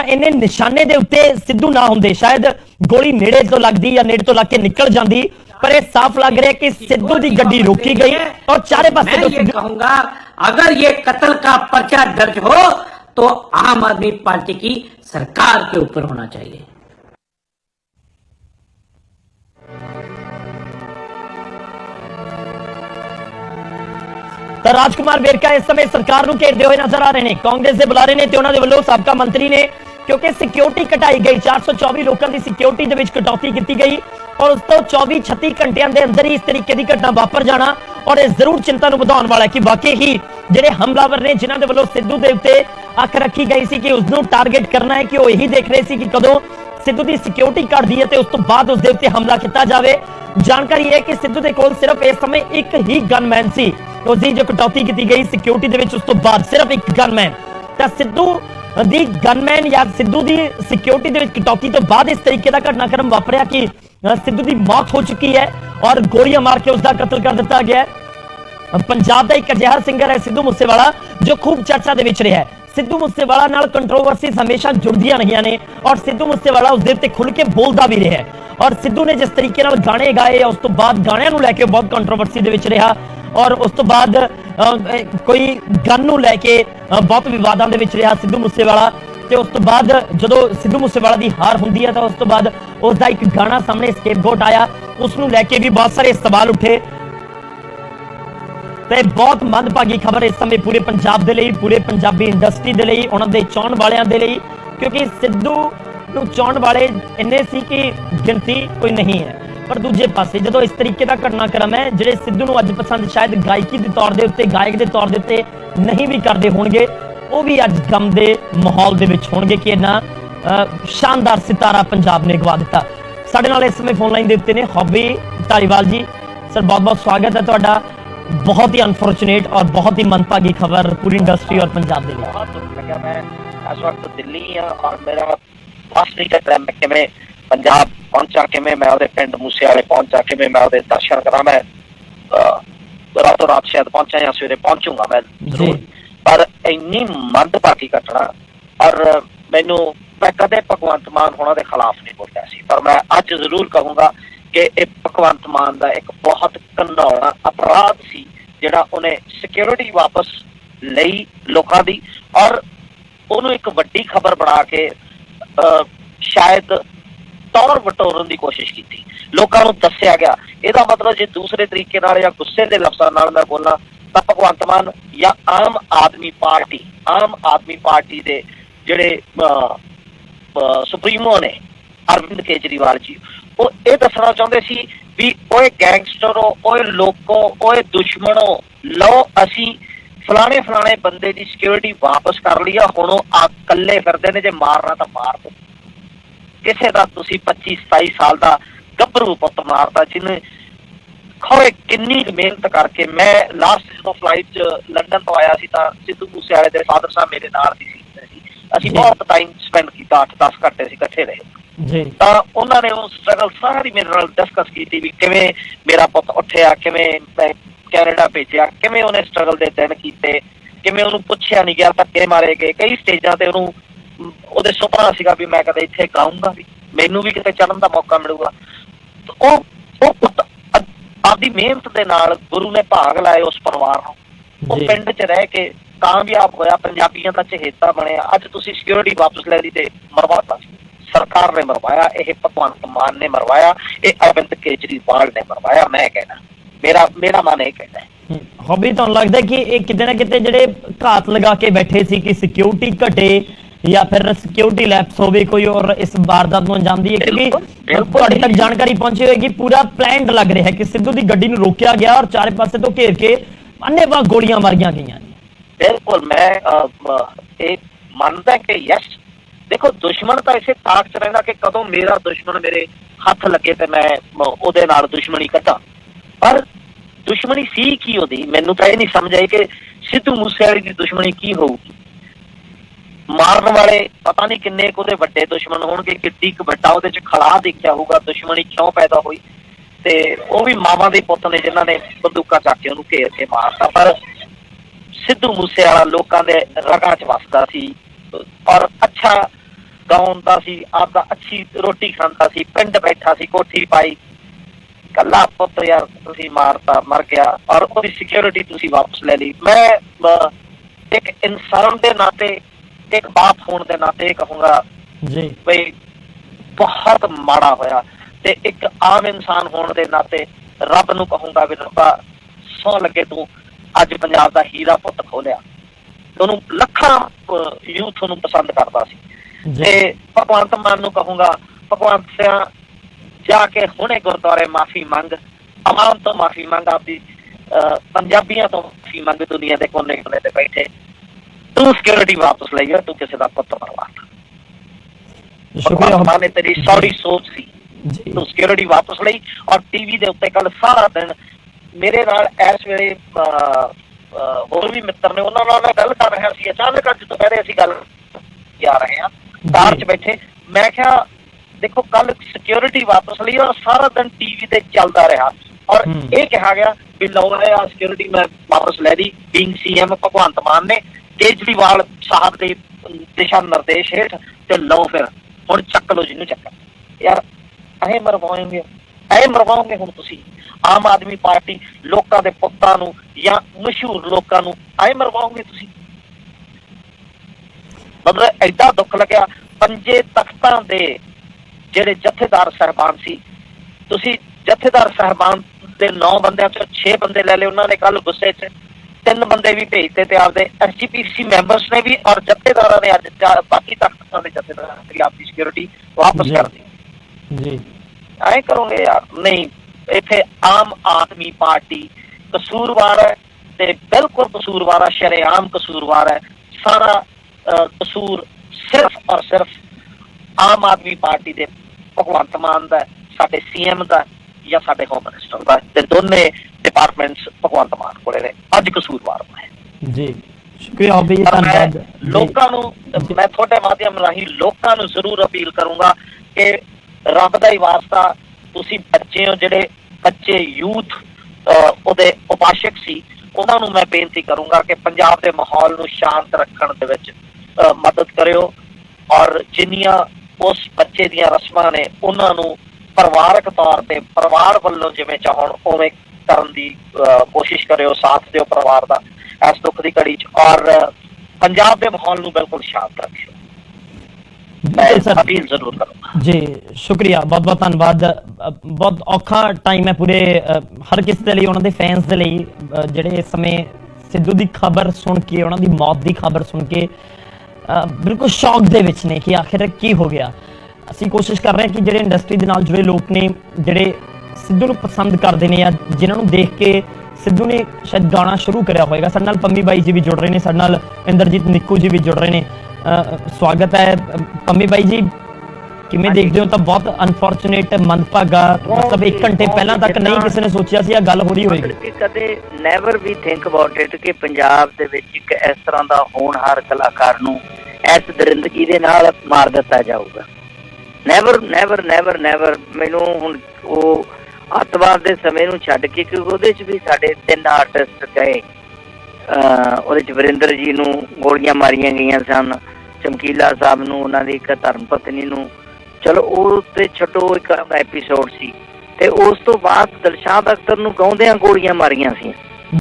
इन्ने निशाने दे उत्ते सिद्धू ना हुंदे, शायद गोली नेड़े तो लगदी या नेड़े तो लग के निकल जाती। पर यह साफ लग रहा है कि सिद्धू की गड्डी रोकी गई और चारे पासे मैं ये कहूंगा अगर ये कत्ल का पर्चा दर्ज हो तो आम आदमी पार्टी की सरकार के ऊपर होना चाहिए। तो राजकुमार वेरका इस समय सरकार नूं घेरदे हुए नजर आ रहे हैं, कांग्रेस के बुलारे ने ते उन्हां दे वल्लों साबका मंत्री ने क्योंकि सिक्योरिटी घटाई गई, 424 लोगों की सिक्योरिटी दे विच कटौती की गई और उस तो 24-36 घंटिया के अंदर ही इस तरीके की घटना वापर जाना और यह जरूर चिंता नूं वधाउण वाला है कि वाकई ही जिहड़े हमलावर ने जिन्हां दे वल्लों सिद्धू दे उत्ते अख रखी गई सी कि उसनूं टारगेट करना है कि वो यही देख रहे सी कि कदों सिद्धू की सिक्योरिटी घटदी है तो उस तो बाद उसदे उत्ते हमला किया जाए। जानकारी है कि सिद्धू दे कोल सिर्फ इस समय एक ही गनमैन सी, उसकी जो कटौती की गई सिक्योरिटी दे विच उस तो बाद सिर्फ एक गनमैन। तां सिद्धू दी गनमैन या सिद्धू की सिक्योरिटी दे विच कटौती तो बाद इस तरीके का घटनाक्रम वापरिया कि सिद्धू की मौत हो चुकी है और गोलियां मार के उसका कत्ल कर दिया गया है। पंजाब का एक अजिहा सिंगर है सिद्धू मूसेवाला जो खूब चर्चा दे विच रहा है। सिद्धू मूसेवाला नाल कंट्रोवर्सी हमेशा जुड़दियां रहियां ने और सिद्धू मूसेवाला उसदे उत्ते खुल के बोलदा भी रहा है और सिद्धू ने जिस तरीके नाल गाने गाए उस तो बाद गाणियां नूं लैके बहुत कंट्रोवर्सी दे विच रहा और उस तो बाद कोई गन नूं लैके बहुत विवादां दे विच रहा सिद्धू मूसेवाला। ਤੇ ਉਸ ਤੋਂ ਬਾਅਦ ਜਦੋਂ ਸਿੱਧੂ ਮੂਸੇਵਾਲਾ ਦੀ ਹਾਰ ਹੁੰਦੀ ਹੈ ਤਾਂ ਉਸ ਤੋਂ ਬਾਅਦ ਉਸ ਦਾ ਇੱਕ ਗਾਣਾ ਸਾਹਮਣੇ ਸਕੇਪਗੋਟ ਆਇਆ, ਉਸ ਨੂੰ ਲੈ ਕੇ ਵੀ ਬਹੁਤ ਸਾਰੇ ਸਵਾਲ ਉੱਠੇ ਤੇ ਬਹੁਤ ਮੰਦਭਾਗੀ ਖਬਰ ਇਸ ਸਮੇਂ ਪੂਰੇ ਪੰਜਾਬ ਦੇ ਲਈ, ਪੂਰੇ ਪੰਜਾਬੀ ਇੰਡਸਟਰੀ ਦੇ ਲਈ, ਉਹਨਾਂ ਦੇ ਚਾਹਣ ਵਾਲਿਆਂ ਦੇ ਲਈ, ਕਿਉਂਕਿ ਸਿੱਧੂ ਨੂੰ ਚਾਹਣ ਵਾਲੇ ਇੰਨੇ ਸੀ ਕਿ ਗਿਣਤੀ ਕੋਈ ਨਹੀਂ ਹੈ। ਪਰ ਦੂਜੇ ਪਾਸੇ ਜਦੋਂ ਇਸ ਤਰੀਕੇ ਦਾ ਘਟਨਾਕ੍ਰਮ ਹੈ, ਜਿਹੜੇ ਸਿੱਧੂ ਨੂੰ ਅੱਜ ਪਸੰਦ ਸ਼ਾਇਦ ਗਾਇਕੀ ਦੇ ਤੌਰ ਦੇ ਉੱਤੇ, ਗਾਇਕ ਦੇ ਤੌਰ ਦੇ ਉੱਤੇ ਨਹੀਂ ਵੀ ਕਰਦੇ ਹੋਣਗੇ, ਉਹ ਵੀ ਅੱਜ ਗਮ ਦੇ ਮਾਹੌਲ ਦੇ ਵਿੱਚ ਹੋਣਗੇ ਕਿ ਇੰਨਾ ਸ਼ਾਨਦਾਰ ਸਿਤਾਰਾ ਪੰਜਾਬ ਨੇ ਗਵਾ ਦਿੱਤਾ। ਸਾਡੇ ਨਾਲ ਇਸ ਸਮੇਂ ਫੋਨ ਲਾਈਨ ਦੇ ਉੱਤੇ ਨੇ ਹੌਬੀ ਧਾਲੀਵਾਲ ਜੀ। ਸਰ ਬਹੁਤ ਬਹੁਤ ਸਵਾਗਤ ਹੈ ਤੁਹਾਡਾ। बहुत ही अनफॉर्चुनेट और बहुत ही मनभागी खबर पूरी इंडस्ट्री और पंजाब के लिए। बहुत दुख लगा। मैं इस वक्त दिल्ली हाँ और मेरा बस नहीं चल रहा मैं किमें पंजाब पहुंचा, किमें मैं उहदे पिंड मूसे वाले पहुंचा, किमें मैं उहदे दर्शन करा। मैं रातों रात शायद पहुंचा या सवेरे पहुंचूंगा मैं जरूर, पर इन्नी मंदभागी घटना। और मैनू मैं कदे भगवंत मान होना दे खिलाफ नहीं बोलिया सी, पर मैं अज जरूर कहूंगा कि भगवंत मान का एक बहुत घिनौना अपराध सी जिहड़ा उन्हें सिक्योरिटी वापस लई लोकां दी और उन्होंने एक वड्डी खबर बना के शायद तौर बटोरन की कोशिश की। लोकां नूं दस्सिया गया। इहदा मतलब जे दूसरे तरीके नाल या गुस्से के लफ्ज़ां नाल मैं बोलना तां भगवंत मान या आम आदमी पार्टी दे जिहड़े सुप्रीमो ने अरविंद केजरीवाल जी, वो ये दसना चाहते सी भी ओए गैंगस्टरो, ओए लोको, ओए दुश्मनों, लो असी फलाने फलाने बंदे की सिक्योरिटी वापस कर लिया, हुण आ कल्ले फिरदे ने, जे मारना तो मार दो। किसे दा तुसी 25-27 साल का गभरू पुत मारता जिन्हें खोए किन्नी मेहनत करके। मैं लास्ट जो फ्लाइट च लंडन तो आया सी तां सिद्धू मूसेवाले दे फादर साहब मेरे नाल दी सी, असीं बहुत टाइम स्पेंड किया, 8-10 घंटे असीं इकट्ठे रहे। तो उन्होंने वो स्ट्रगल सारी मेरे नाल डिस्कस की भी किवें मेरा पुत उठिया, किवें मैं कैनेडा भेजिया, किवें उन्हें स्ट्रगल दे दिन कीते, किवें उन्होंने पुछया नहीं गया, धक्के मारे गए कई स्टेजां ते। उन्होंने ਉਹਦੇ ਸੁਪਨਾ ਸੀਗਾ ਵੀ ਮੈਂ ਕਦੇ ਇੱਥੇ ਗਾਉਂਗਾ ਵੀ, ਮੈਨੂੰ ਵੀ ਕਿਤੇ ਚੜਨ ਦਾ ਮੌਕਾ ਮਿਲੂਗਾ। ਉਹ ਪੁੱਤ ਆਪਦੀ ਮਿਹਨਤ ਦੇ ਨਾਲ ਗੁਰੂ ਨੇ ਭਾਗ ਲਾਏ ਉਸ ਪਰਿਵਾਰ ਨੂੰ, ਉਹ ਪਿੰਡ 'ਚ ਰਹਿ ਕੇ ਕਾਮਯਾਬ ਹੋਇਆ, ਪੰਜਾਬੀਆਂ ਦਾ ਚਹੇਤਾ ਬਣਿਆ। ਅੱਜ ਤੁਸੀਂ ਸਿਕਿਉਰਿਟੀ ਵਾਪਸ ਲੈ ਲਈ ਤੇ ਮਰਵਾਤਾ। सरकार ने मरवाया, यह भगवंत मान ने मरवाया, ये अरविंद केजरीवाल ने मरवाया। मैं कहना मेरा मन यह कहता है। हॉबी तो लगता है कि एक किते ना किते जिहड़े घात लगा के बैठे सी कि सिक्योरिटी घटे या फिर सिक्योरिटी लैप्स होवे कोई और इस वारदात नूं अंजाम दी, क्योंकि तुहाडे तक जानकारी पहुंची होगी पूरा प्लान लग रहा है कि सिद्धू की गड्डी नूं रोकिया गया और चारे पासे तो घेर के अन्नेवाह गोलियां मारियां गईयां। बिल्कुल मैं मानता कि यस, देखो दुश्मन तो इसे ताक च रहिंदा कि कदों मेरा दुश्मन मेरे हथ लगे तो मैं उहदे नाल दुश्मनी कड्डां। पर दुश्मनी सी की उहदी मैनूं तां इह नहीं समझ आई कि सिद्धू मूसेवाले की दुश्मनी की होऊगी। मारन वाले पता नहीं किन्ने कुछ वड्डे दुश्मन होणगे, किड्डी क वड्डा उहदे च खला देखिया होऊगा, दुश्मनी क्यों पैदा हुई। ते वो भी मावां दे पुत्त ने जिन्हां ने बंदूकां चक के उहनूं घेर के मारता। पर सिद्धू मूसेवाला लोकां दे रगां च वसदा सी और अच्छा गाउंदा सी, आपदा अच्छी रोटी खांदा सी, पिंड बैठा सी, कोठी पाई, कला पुत यार तुसी मारता, मर गया और उसकी सिक्योरिटी तुसी वापस ले ली। मैं एक इंसान के नाते, एक बाप होने के नाते कहूंगा भाई बहुत माड़ा होया। ते एक आम इंसान होने के नाते रब नूं कहूंगा भी रब्बा सौ लगे तू अज पंजाब दा हीरा पुत खोलिया। ਉਹਨੂੰ ਲੱਖਾਂ ਯੂਥ ਨੂੰ ਪਸੰਦ ਕਰਦਾ ਸੀ। ਤੇ ਭਗਵੰਤ ਮਾਨ ਨੂੰ ਕਹੂੰਗਾ ਭਗਵੰਤ ਸਿਆ ਜਾ ਕੇ ਹੁਣੇ ਗੁਰਦੁਆਰੇ ਮਾਫੀ ਮੰਗ, ਆਵਾਮ ਤੋਂ ਮਾਫੀ ਮੰਗ, ਆਪਦੀ ਪੰਜਾਬੀਆਂ ਤੋਂ ਮਾਫੀ ਮੰਗ, ਦੁਨੀਆ ਦੇ ਕੋਨੇ ਕੋਨੇ ਤੇ ਬੈਠੇ ਤੂੰ ਸਿਕਿਉਰਿਟੀ ਵਾਪਸ ਲਈ ਆ, ਤੂੰ ਕਿਸੇ ਦਾ ਪੁੱਤ ਮਰਵਾਤਾ। ਭਗਵੰਤ ਮਾਨ ਨੇ ਤੇਰੀ ਸੌਰੀ ਸੋਚ ਸੀ, ਤੂੰ ਸਿਕਿਉਰਿਟੀ ਵਾਪਸ ਲਈ। ਔਰ ਟੀਵੀ ਦੇ ਉੱਤੇ ਕੱਲ ਸਾਰਾ ਦਿਨ ਮੇਰੇ ਨਾਲ ਇਸ ਵੇਲੇ ਹੋਰ ਵੀ ਮਿੱਤਰ ਨੇ, ਉਹਨਾਂ ਨਾਲ ਮੈਂ ਗੱਲ ਕਰ ਰਿਹਾ ਸੀ। ਅਚਾਨਕ ਅੱਜ ਦੁਪਹਿਰੇ ਅਸੀਂ ਗੱਲ ਜਾ ਰਹੇ ਹਾਂ, ਕਾਰ 'ਚ ਬੈਠੇ। ਮੈਂ ਕਿਹਾ ਦੇਖੋ ਕੱਲ ਸਿਕਿਉਰਿਟੀ ਵਾਪਸ ਲਈ ਔਰ ਸਾਰਾ ਦਿਨ ਟੀਵੀ ਤੇ ਚੱਲਦਾ ਰਿਹਾ ਔਰ ਇਹ ਕਿਹਾ ਗਿਆ ਵੀ ਲਓ ਆ ਸਿਕਿਉਰਿਟੀ ਮੈਂ ਵਾਪਸ ਲੈ ਲਈ। ਬੀਇੰਗ CM ਭਗਵੰਤ ਮਾਨ ਨੇ ਕੇਜਰੀਵਾਲ ਸਾਹਿਬ ਦੇ ਦਿਸ਼ਾ ਨਿਰਦੇਸ਼ ਹੇਠ ਤੇ ਲਓ ਫਿਰ ਹੁਣ ਚੱਕ ਲਓ ਜਿਹਨੂੰ ਚੱਕਣਾ। ਯਾਰ ਐਂ ਮਰਵਾਓਗੇ ਹੁਣ ਤੁਸੀਂ आम आदमी पार्टी लोगों के पुत्तां या मशहूर लोगों ऐ मरवाओगे तुसीं। मतलब एडा दुख लग्या। 5 तख्तां दे ਜਿਹੜੇ ਜਥੇਦਾਰ ਸਾਹਿਬਾਨ ਸੀ, ਤੁਸੀਂ ਜਥੇਦਾਰ ਸਾਹਿਬਾਨ ਦੇ 9 ਬੰਦਿਆਂ ਚੋਂ 6 ਬੰਦੇ ਲੈ ਲਏ ਉਹਨਾਂ ਨੇ ਕੱਲ ਗੁੱਸੇ 'ਚ, 3 ਬੰਦੇ ਵੀ ਭੇਜਤੇ ਤੇ ਆਪਦੇ SGPC ਮੈਂਬਰਸ ਨੇ ਵੀ, ਔਰ ਜਥੇਦਾਰਾਂ ਨੇ ਅੱਜ ਬਾਕੀ ਤਖਤਾਂ ਦੇ ਜਥੇਦਾਰਾਂ ਦੀ ਆਪਦੀ ਸਿਕਿਉਰਿਟੀ ਵਾਪਸ ਕਰ ਦਿੱਤੀ। ਜੀ ਐਂ ਕਰੋਗੇ ਯਾਰ? ਨਹੀਂ, ਇੱਥੇ ਆਮ ਆਦਮੀ ਪਾਰਟੀ ਕਸੂਰਵਾਰ ਹੈ ਤੇ ਬਿਲਕੁਲ ਕਸੂਰਵਾਰ ਹੈ, ਸ਼ਰੇਆਮ ਕਸੂਰਵਾਰ ਹੈ। ਸਾਰਾ ਕਸੂਰ ਸਿਰਫ ਔਰ ਸਿਰਫ ਆਮ ਆਦਮੀ ਪਾਰਟੀ ਦੇ ਭਗਵੰਤ ਮਾਨ ਦਾ, ਸਾਡੇ CM ਦਾ ਜਾਂ ਸਾਡੇ ਹੋਮ ਮਿਨਿਸਟਰ ਦਾ, ਤੇ ਦੋਨੇ ਡਿਪਾਰਟਮੈਂਟਸ ਭਗਵੰਤ ਮਾਨ ਕੋਲੇ ਨੇ। ਅੱਜ ਕਸੂਰਵਾਰ ਹੈ ਜੀ। ਸ਼ੁਕਰੀਆ ਬਈ, ਧੰਨਵਾਦ। ਲੋਕਾਂ ਨੂੰ ਮੈਂ ਤੁਹਾਡੇ ਮਾਧਿਅਮ ਰਾਹੀਂ ਲੋਕਾਂ ਨੂੰ ਜ਼ਰੂਰ ਅਪੀਲ ਕਰੂੰਗਾ ਕਿ ਰੱਬ ਦਾ ਹੀ ਵਾਸਤਾ, ਤੁਸੀਂ ਬੱਚੇ ਹੋ, ਜਿਹੜੇ ਬੱਚੇ ਯੂਥ ਉਹਦੇ ਉਪਾਸ਼ਕ ਸੀ, ਉਹਨਾਂ ਨੂੰ ਮੈਂ ਬੇਨਤੀ ਕਰੂੰਗਾ ਕਿ ਪੰਜਾਬ ਦੇ ਮਾਹੌਲ ਨੂੰ ਸ਼ਾਂਤ ਰੱਖਣ ਦੇ ਵਿੱਚ ਮਦਦ ਕਰਿਓ, ਔਰ ਜਿੰਨੀਆਂ ਉਸ ਬੱਚੇ ਦੀਆਂ ਰਸਮਾਂ ਨੇ ਉਹਨਾਂ ਨੂੰ ਪਰਿਵਾਰਕ ਤੌਰ ਤੇ ਪਰਿਵਾਰ ਵੱਲੋਂ ਜਿਵੇਂ ਚਾਹਣ ਉਵੇਂ ਕਰਨ ਦੀ ਕੋਸ਼ਿਸ਼ ਕਰਿਓ, ਸਾਥ ਦਿਓ ਪਰਿਵਾਰ ਦਾ ਇਸ ਦੁੱਖ ਦੀ ਘੜੀ 'ਚ, ਔਰ ਪੰਜਾਬ ਦੇ ਮਾਹੌਲ ਨੂੰ ਬਿਲਕੁਲ ਸ਼ਾਂਤ ਰੱਖਿਓ। ਮੈਂ ਅਪੀਲ ਜ਼ਰੂਰ ਕਰੂੰਗਾ ਜੀ। ਸ਼ੁਕਰੀਆ, ਬਹੁਤ ਬਹੁਤ ਧੰਨਵਾਦ। ਬਹੁਤ ਔਖਾ ਟਾਈਮ ਹੈ ਪੂਰੇ ਹਰ ਕਿਸੇ ਦੇ ਲਈ, ਉਹਨਾਂ ਦੇ ਫੈਨਸ ਦੇ ਲਈ, ਜਿਹੜੇ ਇਸ ਸਮੇਂ ਸਿੱਧੂ ਦੀ ਖਬਰ ਸੁਣ ਕੇ, ਉਹਨਾਂ ਦੀ ਮੌਤ ਦੀ ਖਬਰ ਸੁਣ ਕੇ ਬਿਲਕੁਲ ਸ਼ੌਕ ਦੇ ਵਿੱਚ ਨੇ ਕਿ ਆਖਿਰ ਕੀ ਹੋ ਗਿਆ। ਅਸੀਂ ਕੋਸ਼ਿਸ਼ ਕਰ ਰਹੇ ਹਾਂ ਕਿ ਜਿਹੜੇ ਇੰਡਸਟਰੀ ਦੇ ਨਾਲ ਜੁੜੇ ਲੋਕ ਨੇ, ਜਿਹੜੇ ਸਿੱਧੂ ਨੂੰ ਪਸੰਦ ਕਰਦੇ ਨੇ ਜਾਂ ਜਿਨ੍ਹਾਂ ਨੂੰ ਦੇਖ ਕੇ ਸਿੱਧੂ ਨੇ ਸ਼ਾਇਦ ਗਾਣਾ ਸ਼ੁਰੂ ਕਰਿਆ ਹੋਏਗਾ, ਸਾਡੇ ਨਾਲ ਪੰਮੀ ਬਾਈ ਜੀ ਵੀ ਜੁੜ ਰਹੇ ਨੇ, ਸਾਡੇ ਨਾਲ ਇੰਦਰਜੀਤ ਨਿੱਕੂ ਜੀ ਵੀ ਜੁੜ ਰਹੇ ਨੇ। ਸਵਾਗਤ ਹੈ ਪੰਮੀ ਬਾਈ ਜੀ, ਕਿਵੇਂ ਦੇਖਦੇ ਹੋ? ਤਾਂ ਬਹੁਤ ਅਨਫੋਰਚੂਨੇਟ, ਮੰਦਭਾਗਾ, ਮਤਲਬ 1 ਘੰਟੇ ਪਹਿਲਾਂ ਤੱਕ ਨਹੀਂ ਕਿਸੇ ਨੇ ਸੋਚਿਆ ਸੀ ਇਹ ਗੱਲ ਹੋ ਰਹੀ ਹੋਏਗੀ। ਕਦੇ never we think about it ਕਿ ਪੰਜਾਬ ਦੇ ਵਿੱਚ ਇੱਕ ਇਸ ਤਰ੍ਹਾਂ ਦਾ ਹੋਣਹਾਰ ਕਲਾਕਾਰ ਨੂੰ ਇਸ ਦਰਿੰਦਗੀ ਦੇ ਨਾਲ ਮਾਰ ਦਿੱਤਾ ਜਾਊਗਾ। Never never never never. ਮੈਨੂੰ ਹੁਣ ਉਹ ਅੱਤਵਾਦ ਦੇ ਸਮੇਂ ਨੂੰ ਛੱਡ ਕੇ, ਕਿਉਂਕਿ ਉਹਦੇ 'ਚ ਵੀ ਸਾਡੇ 3 ਆਰਟਿਸਟ ਗਏ, ਉਹਦੇ 'ਚ ਵਰਿੰਦਰ ਜੀ ਨੂੰ ਗੋਲੀਆਂ ਮਾਰੀਆਂ ਗਈਆਂ ਸਨ, ਚਮਕੀਲਾ ਸਾਹਿਬ ਨੂੰ, ਉਹਨਾਂ ਦੀ ਇੱਕ ਧਰਮ ਪਤਨੀ ਨੂੰ, ਚਲੋ ਉਹ ਤੇ ਛੱਡੋ, ਇੱਕ ਐਪੀਸੋਡ ਸੀ। ਤੇ ਉਸ ਤੋਂ ਬਾਅਦ ਦਿਲਸ਼ਾਦ ਅਖਤਰ ਨੂੰ ਗਾਉਂਦਿਆਂ ਗੋਲੀਆਂ ਮਾਰੀਆਂ ਸੀ